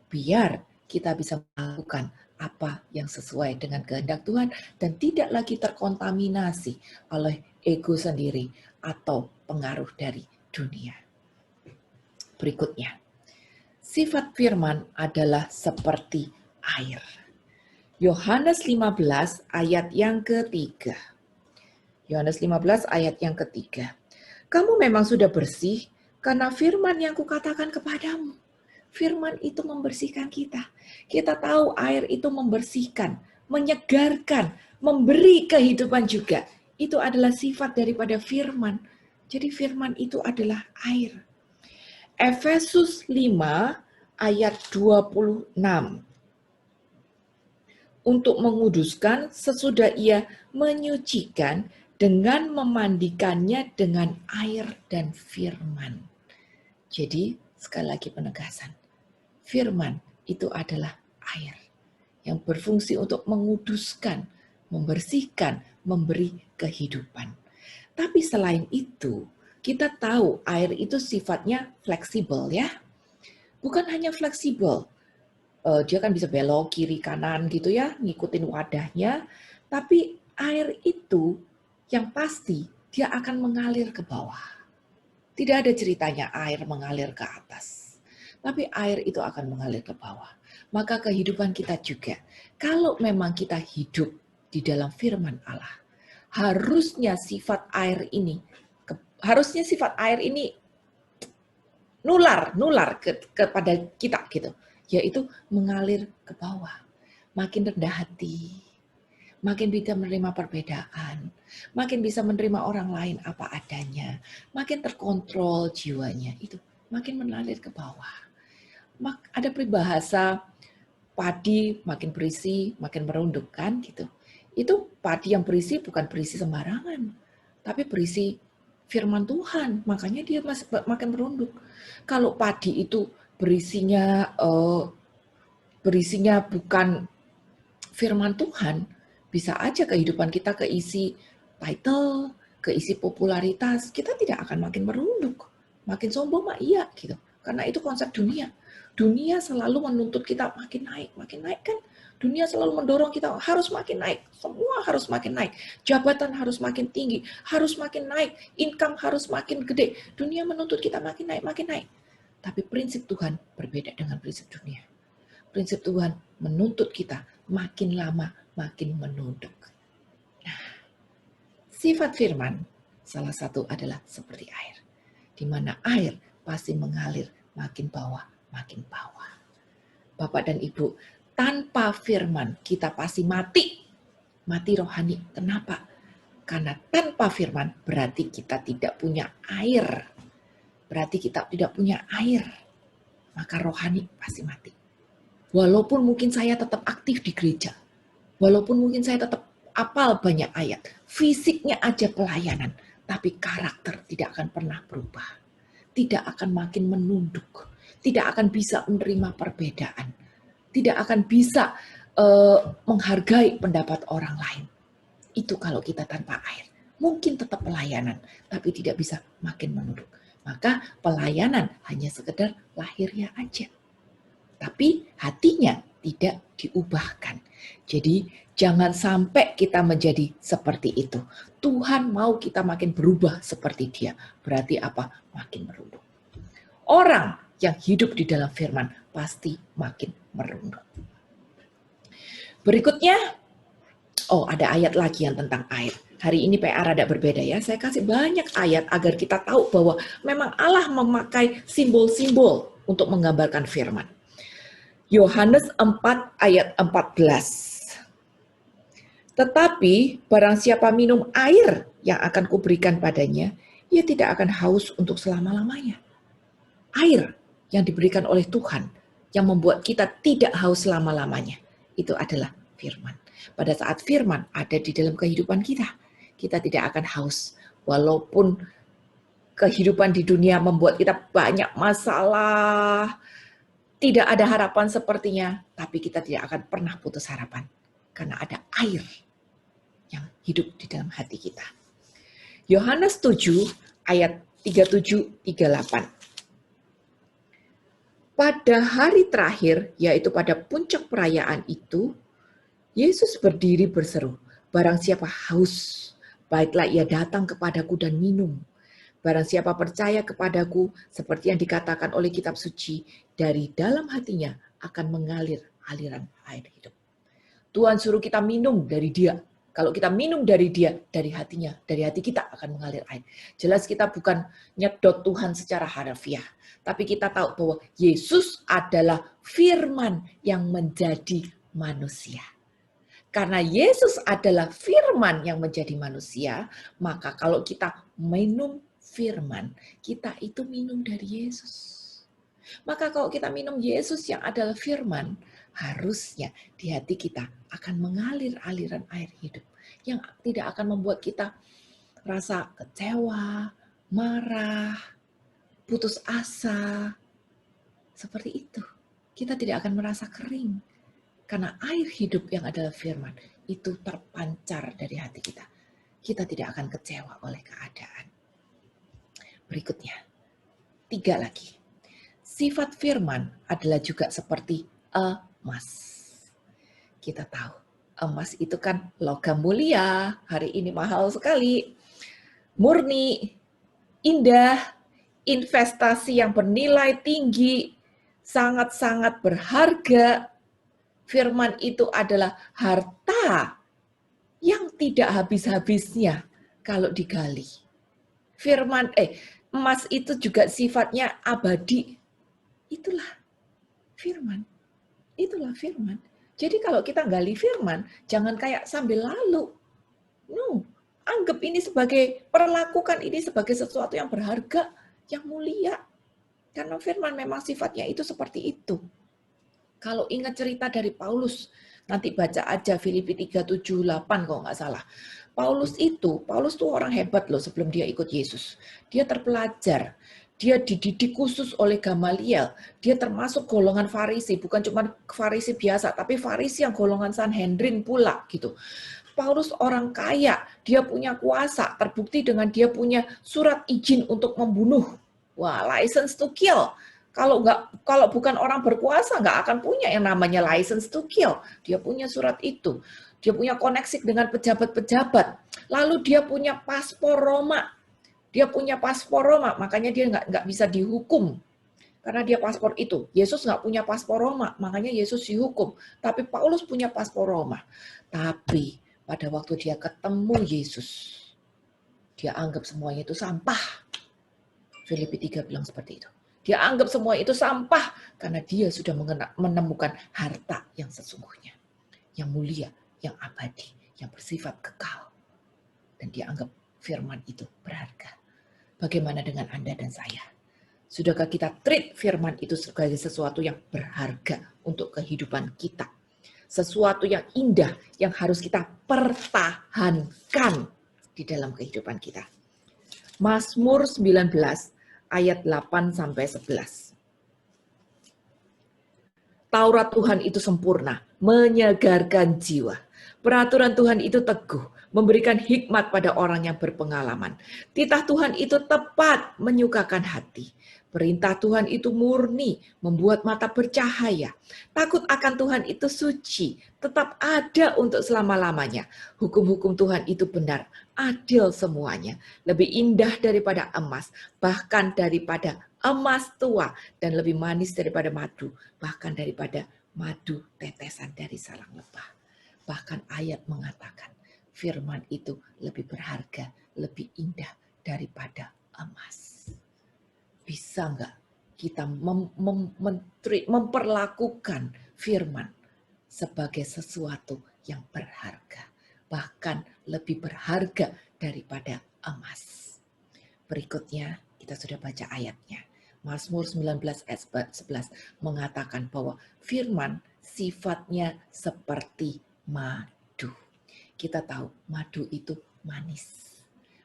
Biar kita bisa melakukan apa yang sesuai dengan kehendak Tuhan dan tidak lagi terkontaminasi oleh ego sendiri atau pengaruh dari dunia. Berikutnya, sifat firman adalah seperti air. Yohanes 15 ayat yang ketiga. Yohanes 15 ayat yang ketiga. Kamu memang sudah bersih karena firman yang kukatakan kepadamu. Firman itu membersihkan kita. Kita tahu air itu membersihkan, menyegarkan, memberi kehidupan juga. Itu adalah sifat daripada firman. Jadi firman itu adalah air. Efesus 5 ayat 26. Untuk menguduskan sesudah ia menyucikan dengan memandikannya dengan air dan firman. Jadi sekali lagi penegasan. Firman itu adalah air yang berfungsi untuk menguduskan, membersihkan, memberi kehidupan. Tapi selain itu, kita tahu air itu sifatnya fleksibel ya. Bukan hanya fleksibel, dia kan bisa belok kiri kanan gitu ya, ngikutin wadahnya. Tapi air itu yang pasti dia akan mengalir ke bawah. Tidak ada ceritanya air mengalir ke atas. Tapi air itu akan mengalir ke bawah. Maka kehidupan kita juga, kalau memang kita hidup di dalam firman Allah, harusnya sifat air ini nular kepada kita gitu, yaitu mengalir ke bawah. Makin rendah hati, makin bisa menerima perbedaan, makin bisa menerima orang lain apa adanya, makin terkontrol jiwanya, itu makin mengalir ke bawah. Ada peribahasa padi makin berisi, makin merunduk kan gitu. Itu padi yang berisi bukan berisi sembarangan, tapi berisi firman Tuhan, makanya dia makin merunduk. Kalau padi itu berisinya bukan firman Tuhan, bisa aja kehidupan kita keisi title, keisi popularitas, kita tidak akan makin merunduk. Makin sombong mah iya gitu. Karena itu konsep dunia. Dunia selalu menuntut kita makin naik kan. Dunia selalu mendorong kita harus makin naik. Semua harus makin naik. Jabatan harus makin tinggi, harus makin naik. Income harus makin gede. Dunia menuntut kita makin naik. Tapi prinsip Tuhan berbeda dengan prinsip dunia. Prinsip Tuhan menuntut kita makin lama makin menunduk. Nah, sifat firman salah satu adalah seperti air. Di mana air pasti mengalir makin bawah. Bapak dan Ibu, tanpa firman kita pasti mati rohani. Kenapa? Karena tanpa firman berarti kita tidak punya air. Maka rohani pasti mati. Walaupun mungkin saya tetap aktif di gereja, walaupun mungkin saya tetap apal banyak ayat, fisiknya aja pelayanan, tapi karakter tidak akan pernah berubah. Tidak akan makin menunduk, tidak akan bisa menerima perbedaan, tidak akan bisa menghargai pendapat orang lain. Itu kalau kita tanpa air. Mungkin tetap pelayanan, tapi tidak bisa makin menunduk. Maka pelayanan hanya sekedar lahirnya aja. Tapi hatinya tidak diubahkan. Jadi jangan sampai kita menjadi seperti itu. Tuhan mau kita makin berubah seperti dia. Berarti apa? Makin merunduk. Orang yang hidup di dalam firman pasti makin merunduk. Berikutnya, ada ayat lagi yang tentang air. Hari ini PR ada berbeda ya. Saya kasih banyak ayat agar kita tahu bahwa memang Allah memakai simbol-simbol untuk menggambarkan firman. Yohanes 4 ayat 14. Tetapi barang siapa minum air yang akan kuberikan padanya, ia tidak akan haus untuk selama-lamanya. Air yang diberikan oleh Tuhan yang membuat kita tidak haus selama-lamanya, itu adalah firman. Pada saat firman ada di dalam kehidupan kita, kita tidak akan haus. Walaupun kehidupan di dunia membuat kita banyak masalah, tidak ada harapan sepertinya, tapi kita tidak akan pernah putus harapan. Karena ada air yang hidup di dalam hati kita. Yohanes 7 ayat 37-38. Pada hari terakhir, yaitu pada puncak perayaan itu, Yesus berdiri berseru, barang siapa haus, baiklah ia datang kepadaku dan minum. Barang siapa percaya kepadaku, seperti yang dikatakan oleh kitab suci, dari dalam hatinya akan mengalir aliran air hidup. Tuhan suruh kita minum dari Dia. Kalau kita minum dari Dia, dari hatinya, dari hati kita akan mengalir air. Jelas kita bukan nyedot Tuhan secara harfiah, tapi kita tahu bahwa Yesus adalah firman yang menjadi manusia. Karena Yesus adalah firman yang menjadi manusia, maka kalau kita minum firman, kita itu minum dari Yesus. Maka kalau kita minum Yesus yang adalah firman, harusnya di hati kita akan mengalir aliran air hidup yang tidak akan membuat kita rasa kecewa, marah, putus asa. Seperti itu. Kita tidak akan merasa kering. Karena air hidup yang adalah firman itu terpancar dari hati kita. Kita tidak akan kecewa oleh keadaan. Berikutnya, 3 lagi. Sifat firman adalah juga seperti emas. Kita tahu, emas itu kan logam mulia. Hari ini mahal sekali. Murni, indah, investasi yang bernilai tinggi, sangat-sangat berharga. Firman itu adalah harta yang tidak habis-habisnya kalau digali. Emas itu juga sifatnya abadi. Itulah firman. Itulah firman. Jadi kalau kita gali firman, jangan kayak sambil lalu. No, anggap ini perlakukan ini sebagai sesuatu yang berharga, yang mulia. Karena firman memang sifatnya itu seperti itu. Kalau ingat cerita dari Paulus, nanti baca aja Filipi 3:7-8 kalau nggak salah. Paulus tuh orang hebat loh sebelum dia ikut Yesus. Dia terpelajar, dia dididik khusus oleh Gamaliel. Dia termasuk golongan Farisi, bukan cuma Farisi biasa, tapi Farisi yang golongan Sanhedrin pula gitu. Paulus orang kaya, dia punya kuasa, terbukti dengan dia punya surat izin untuk membunuh. Wah, license to kill. Kalau bukan orang berkuasa, nggak akan punya yang namanya license to kill. Dia punya surat itu. Dia punya koneksi dengan pejabat-pejabat. Lalu dia punya paspor Roma. Makanya dia nggak bisa dihukum. Karena dia paspor itu. Yesus nggak punya paspor Roma, makanya Yesus dihukum. Tapi Paulus punya paspor Roma. Tapi pada waktu dia ketemu Yesus, dia anggap semuanya itu sampah. Filipi 3 bilang seperti itu. Dia anggap semua itu sampah karena dia sudah menemukan harta yang sesungguhnya. Yang mulia, yang abadi, yang bersifat kekal. Dan dia anggap firman itu berharga. Bagaimana dengan Anda dan saya? Sudahkah kita treat firman itu sebagai sesuatu yang berharga untuk kehidupan kita? Sesuatu yang indah yang harus kita pertahankan di dalam kehidupan kita. Mazmur 19 ayat 8-11. Taurat Tuhan itu sempurna, menyegarkan jiwa. Peraturan Tuhan itu teguh, memberikan hikmat pada orang yang berpengalaman. Titah Tuhan itu tepat, menyukakan hati. Perintah Tuhan itu murni, membuat mata bercahaya. Takut akan Tuhan itu suci, tetap ada untuk selama-lamanya. Hukum-hukum Tuhan itu benar, adil semuanya. Lebih indah daripada emas, bahkan daripada emas tua dan lebih manis daripada madu, bahkan daripada madu tetesan dari sarang lebah. Bahkan ayat mengatakan firman itu lebih berharga, lebih indah daripada emas. Bisa nggak kita memperlakukan firman sebagai sesuatu yang berharga, bahkan lebih berharga daripada emas? Berikutnya kita sudah baca ayatnya. Mazmur 19 ayat 11 mengatakan bahwa firman sifatnya seperti madu. Kita tahu madu itu manis,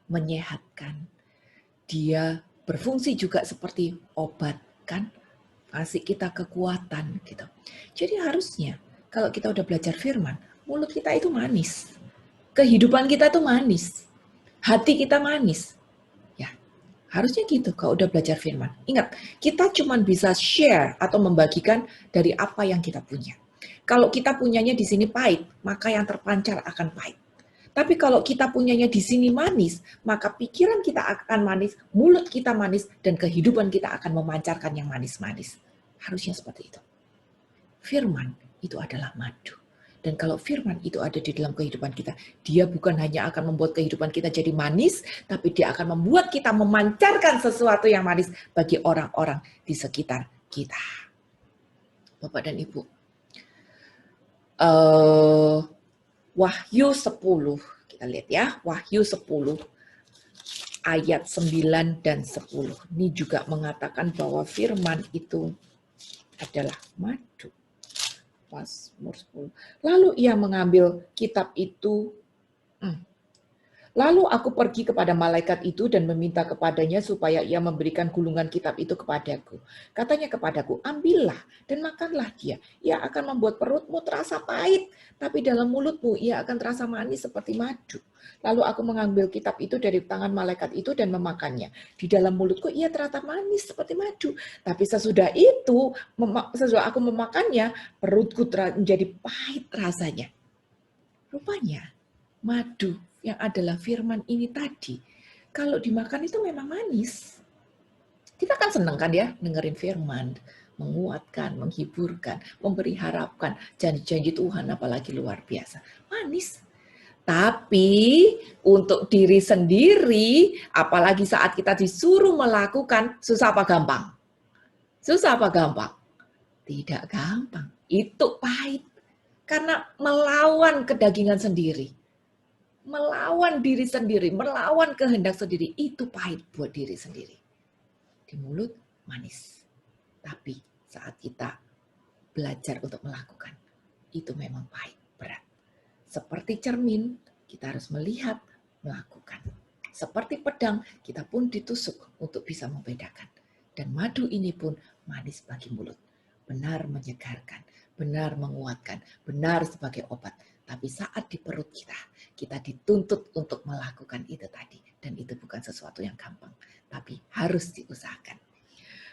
menyehatkan. Dia berfungsi juga seperti obat, kan? Kasih kita kekuatan gitu. Jadi harusnya kalau kita udah belajar firman, mulut kita itu manis. Kehidupan kita itu manis. Hati kita manis. Ya, harusnya gitu kalau udah belajar firman. Ingat, kita cuma bisa share atau membagikan dari apa yang kita punya. Kalau kita punyanya di sini pahit, maka yang terpancar akan pahit. Tapi kalau kita punyanya di sini manis, maka pikiran kita akan manis, mulut kita manis, dan kehidupan kita akan memancarkan yang manis-manis. Harusnya seperti itu. Firman itu adalah madu. Dan kalau firman itu ada di dalam kehidupan kita, dia bukan hanya akan membuat kehidupan kita jadi manis, tapi dia akan membuat kita memancarkan sesuatu yang manis bagi orang-orang di sekitar kita. Bapak dan Ibu, Wahyu 10, kita lihat ya, Wahyu 10 ayat 9 dan 10. Ini juga mengatakan bahwa firman itu adalah madu. Mazmur 10. Lalu ia mengambil kitab itu. Lalu aku pergi kepada malaikat itu dan meminta kepadanya supaya ia memberikan gulungan kitab itu kepadaku. Katanya kepadaku, ambillah dan makanlah dia. Ia akan membuat perutmu terasa pahit, tapi dalam mulutmu ia akan terasa manis seperti madu. Lalu aku mengambil kitab itu dari tangan malaikat itu dan memakannya. Di dalam mulutku ia terasa manis seperti madu. Tapi sesudah itu, sesudah aku memakannya, perutku menjadi pahit rasanya. Rupanya madu yang adalah firman ini tadi, kalau dimakan itu memang manis. Kita kan senang kan ya dengerin firman, menguatkan, menghiburkan, memberi harapan, janji-janji Tuhan apalagi luar biasa. Manis. Tapi untuk diri sendiri, apalagi saat kita disuruh melakukan, susah apa gampang? Susah apa gampang? Tidak gampang. Itu pahit. Karena melawan kedagingan sendiri. Melawan diri sendiri, melawan kehendak sendiri, itu pahit buat diri sendiri. Di mulut manis. Tapi saat kita belajar untuk melakukan, itu memang pahit, berat. Seperti cermin, kita harus melihat, melakukan. Seperti pedang, kita pun ditusuk untuk bisa membedakan. Dan madu ini pun manis bagi mulut. Benar menyegarkan, benar menguatkan, benar sebagai obat. Tapi saat di perut kita dituntut untuk melakukan itu tadi. Dan itu bukan sesuatu yang gampang, tapi harus diusahakan.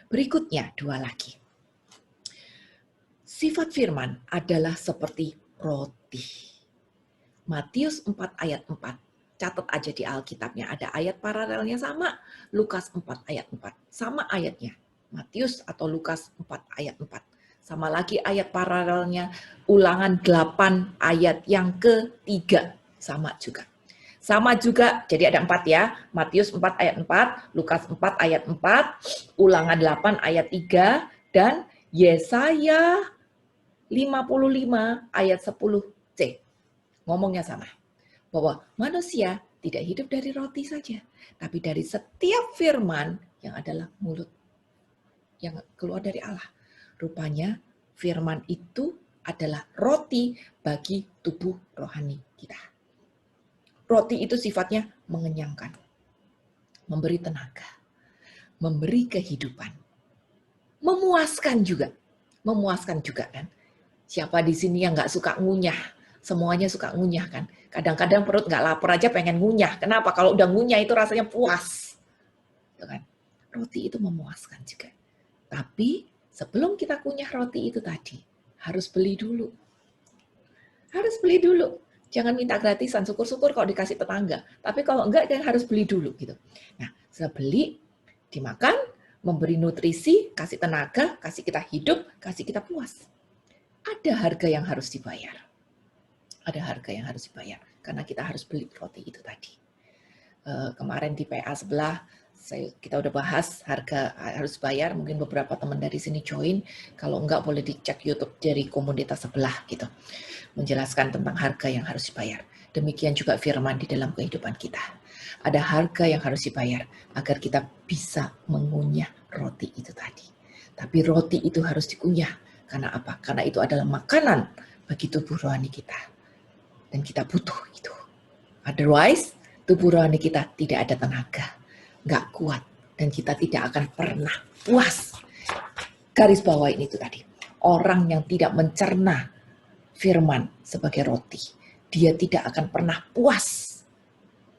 Berikutnya, 2 lagi. Sifat firman adalah seperti roti. Matius 4 ayat 4. Catat aja di Alkitabnya, ada ayat paralelnya sama. Lukas 4 ayat 4. Sama ayatnya. Matius atau Lukas 4 ayat 4. Sama lagi ayat paralelnya, Ulangan 8 ayat yang ketiga. Sama juga. Sama juga, jadi ada 4 ya. Matius 4 ayat 4, Lukas 4 ayat 4, Ulangan 8 ayat 3, dan Yesaya 55 ayat 10c. Ngomongnya sama. Bahwa manusia tidak hidup dari roti saja, tapi dari setiap firman yang adalah mulut yang keluar dari Allah. Rupanya firman itu adalah roti bagi tubuh rohani kita. Roti itu sifatnya mengenyangkan, memberi tenaga, memberi kehidupan, memuaskan juga kan. Siapa di sini yang nggak suka ngunyah? Semuanya suka ngunyah kan. Kadang-kadang perut nggak lapar aja pengen ngunyah. Kenapa? Kalau udah ngunyah itu rasanya puas. Gitu kan? Roti itu memuaskan juga. Tapi sebelum kita kunyah roti itu tadi, harus beli dulu. Harus beli dulu. Jangan minta gratisan, syukur-syukur kalau dikasih tetangga. Tapi kalau enggak, harus beli dulu gitu. Nah, setelah beli, dimakan, memberi nutrisi, kasih tenaga, kasih kita hidup, kasih kita puas. Ada harga yang harus dibayar. Ada harga yang harus dibayar karena kita harus beli roti itu tadi. Kemarin di PA sebelah kita udah bahas harga harus bayar. Mungkin beberapa teman dari sini join. Kalau enggak boleh dicek YouTube dari komunitas sebelah gitu, menjelaskan tentang harga yang harus dibayar. Demikian juga firman di dalam kehidupan kita. Ada harga yang harus dibayar agar kita bisa mengunyah roti itu tadi. Tapi roti itu harus dikunyah. Karena apa? Karena itu adalah makanan bagi tubuh rohani kita. Dan kita butuh itu. Otherwise, tubuh rohani kita tidak ada tenaga. Nggak kuat. Dan kita tidak akan pernah puas. Garis bawah ini itu tadi. Orang yang tidak mencerna firman sebagai roti, dia tidak akan pernah puas.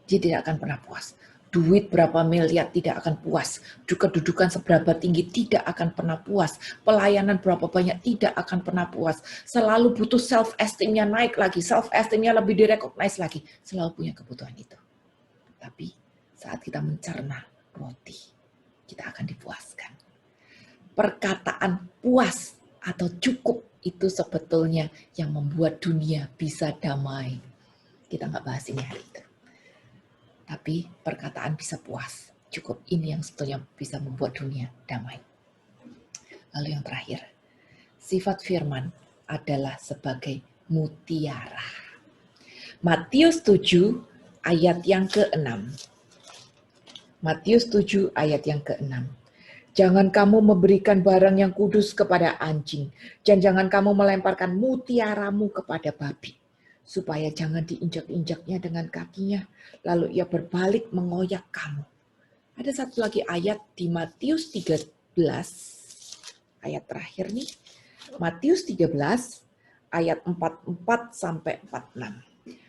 Dia tidak akan pernah puas. Duit berapa miliar tidak akan puas. Kedudukan seberapa tinggi tidak akan pernah puas. Pelayanan berapa banyak tidak akan pernah puas. Selalu butuh self-esteem-nya naik lagi. Self-esteem-nya lebih direcognize lagi. Selalu punya kebutuhan itu. Tapi saat kita mencerna roti, kita akan dipuaskan. Perkataan puas atau cukup itu sebetulnya yang membuat dunia bisa damai. Kita nggak bahas ini hari itu. Tapi perkataan bisa puas. Cukup ini yang sebetulnya bisa membuat dunia damai. Lalu yang terakhir, sifat firman adalah sebagai mutiara. Matius 7 ayat yang ke-6. Matius 7 ayat yang ke-6. Jangan kamu memberikan barang yang kudus kepada anjing, dan jangan kamu melemparkan mutiaramu kepada babi, supaya jangan diinjak-injaknya dengan kakinya, lalu ia berbalik mengoyak kamu. Ada satu lagi ayat di Matius 13, ayat terakhir nih, Matius 13 ayat 44 sampai 46.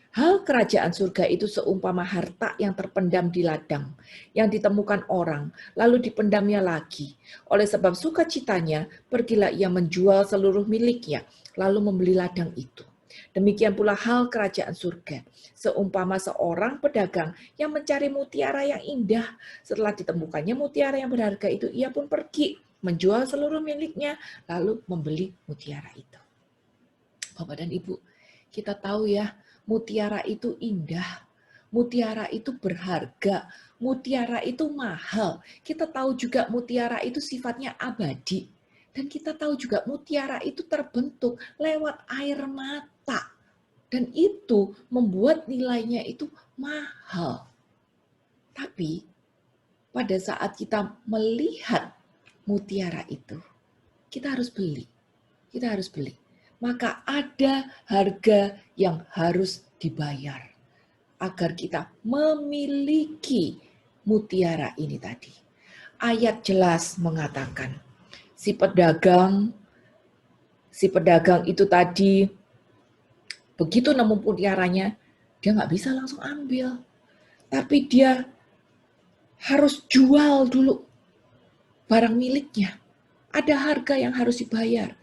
Hal kerajaan surga itu seumpama harta yang terpendam di ladang, yang ditemukan orang, lalu dipendamnya lagi. Oleh sebab sukacitanya, pergilah ia menjual seluruh miliknya, lalu membeli ladang itu. Demikian pula hal kerajaan surga, seumpama seorang pedagang yang mencari mutiara yang indah. Setelah ditemukannya mutiara yang berharga itu, ia pun pergi, menjual seluruh miliknya, lalu membeli mutiara itu. Bapak dan Ibu, kita tahu ya, mutiara itu indah, mutiara itu berharga, mutiara itu mahal. Kita tahu juga mutiara itu sifatnya abadi. Dan kita tahu juga mutiara itu terbentuk lewat air mata. Dan itu membuat nilainya itu mahal. Tapi pada saat kita melihat mutiara itu, kita harus beli. Kita harus beli. Maka ada harga yang harus dibayar agar kita memiliki mutiara ini tadi. Ayat jelas mengatakan, si pedagang itu tadi begitu nemu mutiaranya, dia nggak bisa langsung ambil. Tapi dia harus jual dulu barang miliknya. Ada harga yang harus dibayar.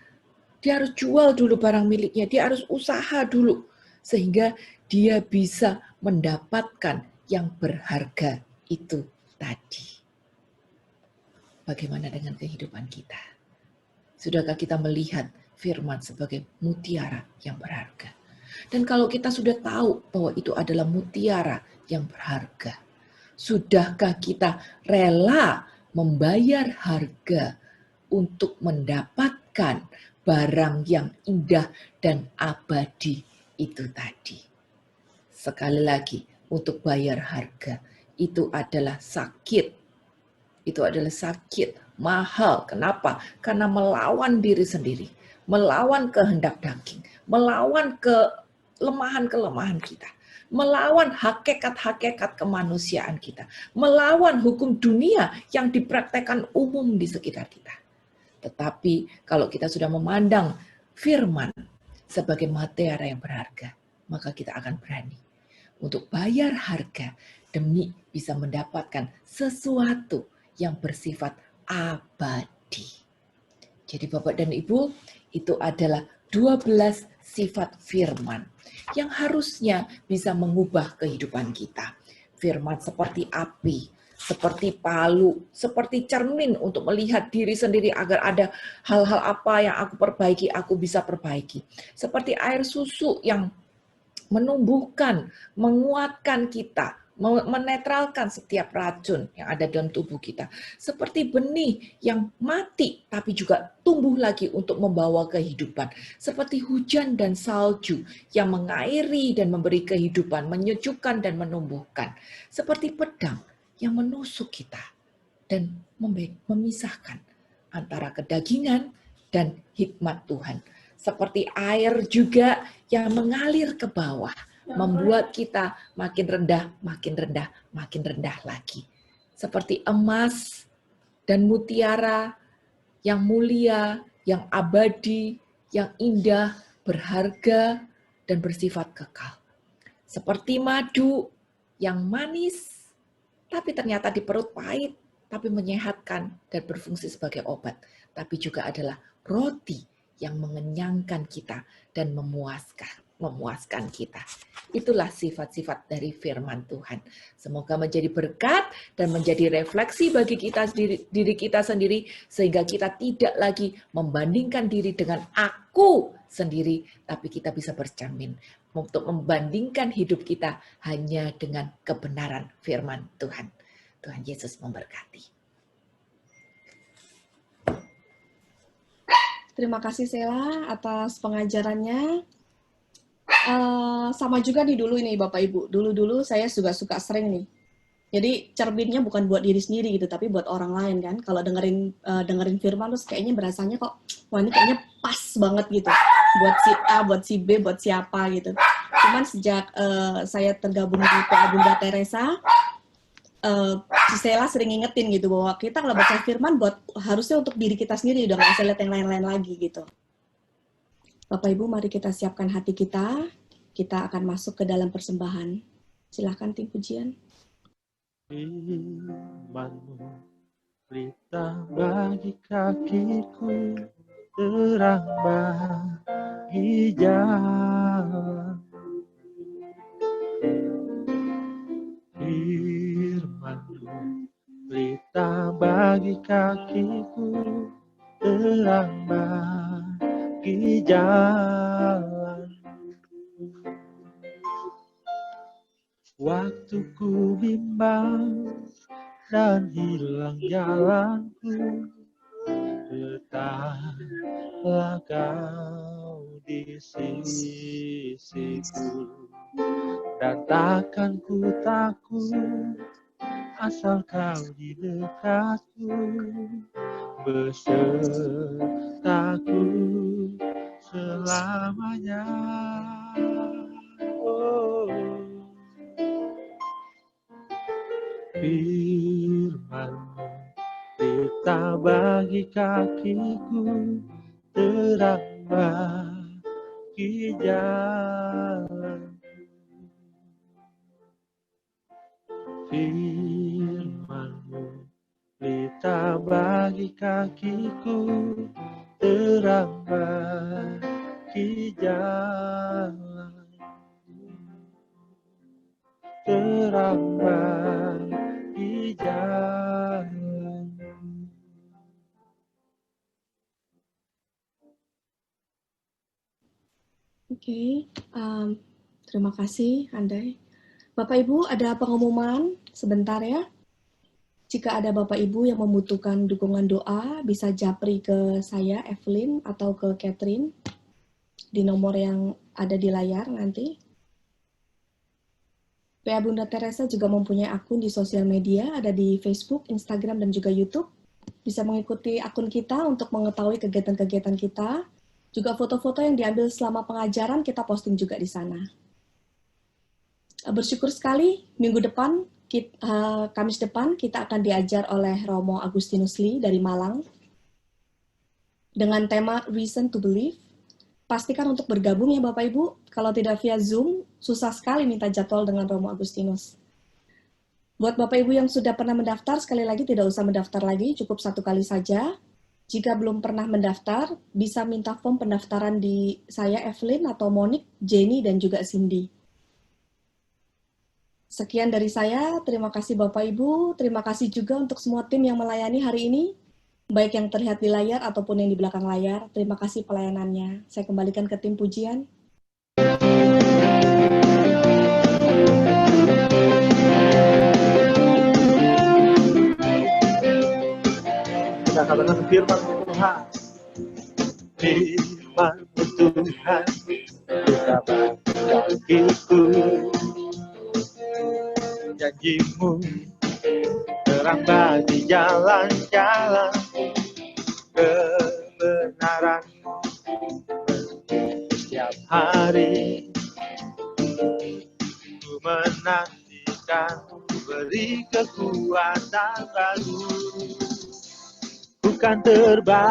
Dia harus jual dulu barang miliknya, dia harus usaha dulu. Sehingga dia bisa mendapatkan yang berharga itu tadi. Bagaimana dengan kehidupan kita? Sudahkah kita melihat firman sebagai mutiara yang berharga? Dan kalau kita sudah tahu bahwa itu adalah mutiara yang berharga, sudahkah kita rela membayar harga untuk mendapatkan barang yang indah dan abadi itu tadi? Sekali lagi, untuk bayar harga itu adalah sakit. Itu adalah sakit, mahal. Kenapa? Karena melawan diri sendiri, melawan kehendak daging, melawan kelemahan-kelemahan kita, melawan hakikat-hakikat kemanusiaan kita, melawan hukum dunia yang dipraktekkan umum di sekitar kita. Tetapi kalau kita sudah memandang firman sebagai mutiara yang berharga, maka kita akan berani untuk bayar harga demi bisa mendapatkan sesuatu yang bersifat abadi. Jadi Bapak dan Ibu, itu adalah 12 sifat firman yang harusnya bisa mengubah kehidupan kita. Firman seperti api, seperti palu, seperti cermin untuk melihat diri sendiri agar ada hal-hal apa yang aku perbaiki, aku bisa perbaiki. Seperti air susu yang menumbuhkan, menguatkan kita, menetralkan setiap racun yang ada dalam tubuh kita. Seperti benih yang mati tapi juga tumbuh lagi untuk membawa kehidupan. Seperti hujan dan salju yang mengairi dan memberi kehidupan, menyejukkan dan menumbuhkan. Seperti pedang yang menusuk kita dan memisahkan antara kedagingan dan hikmat Tuhan. Seperti air juga yang mengalir ke bawah, membuat kita makin rendah, makin rendah, makin rendah lagi. Seperti emas dan mutiara yang mulia, yang abadi, yang indah, berharga, dan bersifat kekal. Seperti madu yang manis, tapi ternyata di perut pahit, tapi menyehatkan dan berfungsi sebagai obat. Tapi juga adalah roti yang mengenyangkan kita dan memuaskan kita. Itulah sifat-sifat dari firman Tuhan. Semoga menjadi berkat dan menjadi refleksi bagi kita diri kita sendiri, sehingga kita tidak lagi membandingkan diri dengan aku sendiri, tapi kita bisa bercermin untuk membandingkan hidup kita hanya dengan kebenaran firman Tuhan. Tuhan Yesus memberkati. Terima kasih Sheila atas pengajarannya. Sama juga nih dulu ini Bapak Ibu. Dulu saya juga suka sering nih. Jadi cerminnya bukan buat diri sendiri gitu, tapi buat orang lain kan. Kalau dengerin firman terus kayaknya berasanya kok, wah ini kayaknya pas banget gitu. Buat si A, buat si B, buat siapa gitu. Cuman sejak saya tergabung di PA Bunda Teresa, si Sheila sering ngingetin gitu bahwa kita kalau baca firman buat harusnya untuk diri kita sendiri, udah nggak usah lihat yang lain-lain lagi gitu. Bapak Ibu, mari kita siapkan hati kita. Kita akan masuk ke dalam persembahan. Silahkan tim pujian. Firman-Mu berita bagi kakiku, terang bagi jalan. Firman-Mu berita bagi kakiku, terang bagi jalan. Waktu ku bimbang dan hilang jalanku, tetaplah Kau di sisiku, dan takkan ku takut asal Kau di dekatku, besertaku selamanya. Oh. Firman-Mu berita bagi kakiku, terang bagi jalan. Firman-Mu berita bagi kakiku, terang bagi jalan. Terang bagi jalan. Oke, terima kasih Andai. Bapak Ibu, ada pengumuman sebentar ya. Jika ada Bapak Ibu yang membutuhkan dukungan doa, bisa japri ke saya, Evelyn, atau ke Catherine di nomor yang ada di layar nanti. PA Bunda Teresa juga mempunyai akun di sosial media, ada di Facebook, Instagram, dan juga YouTube. Bisa mengikuti akun kita untuk mengetahui kegiatan-kegiatan kita. Juga foto-foto yang diambil selama pengajaran kita posting juga di sana. Bersyukur sekali, minggu depan, Kamis depan, kita akan diajar oleh Romo Agustinus Lee dari Malang dengan tema Reason to Believe. Pastikan untuk bergabung ya Bapak Ibu. Kalau tidak via Zoom, susah sekali minta jadwal dengan Romo Agustinus. Buat Bapak Ibu yang sudah pernah mendaftar, sekali lagi tidak usah mendaftar lagi, cukup 1 kali saja. Jika belum pernah mendaftar, bisa minta form pendaftaran di saya, Evelyn, atau Monik, Jenny, dan juga Cindy. Sekian dari saya, terima kasih Bapak Ibu, terima kasih juga untuk semua tim yang melayani hari ini, baik yang terlihat di layar ataupun yang di belakang layar. Terima kasih pelayanannya. Saya kembalikan ke tim pujian. Kita katakan firman Tuhan. Firman Tuhan, kita bagiku. Janjimu terang bagi jalan-jalan, kebenaran setiap hari. Ku menantikan, beri kekuatan baru. Bukan terbang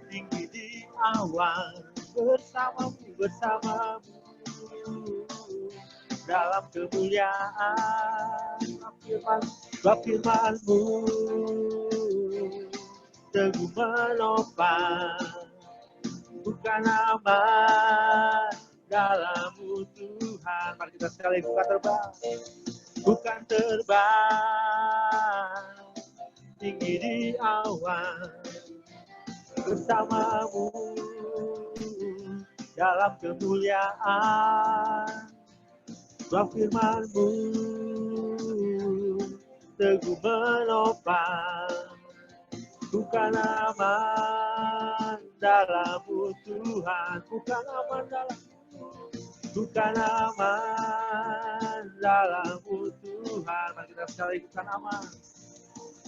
tinggi di awan, bersamamu dalam kemuliaan. Firman-Mu teguh menopang, bukan aman dalam-Mu Tuhan. Mari kita sekali bukan terbang tinggi di awan, bersamamu dalam kemuliaan. Firman-Mu teguh menopang, bukan aman dalam-Mu Tuhan, bukan aman dalam-Mu Tuhan. Mari kita sekali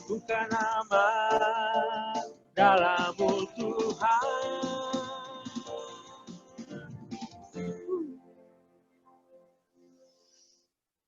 bukan aman dalam-Mu Tuhan.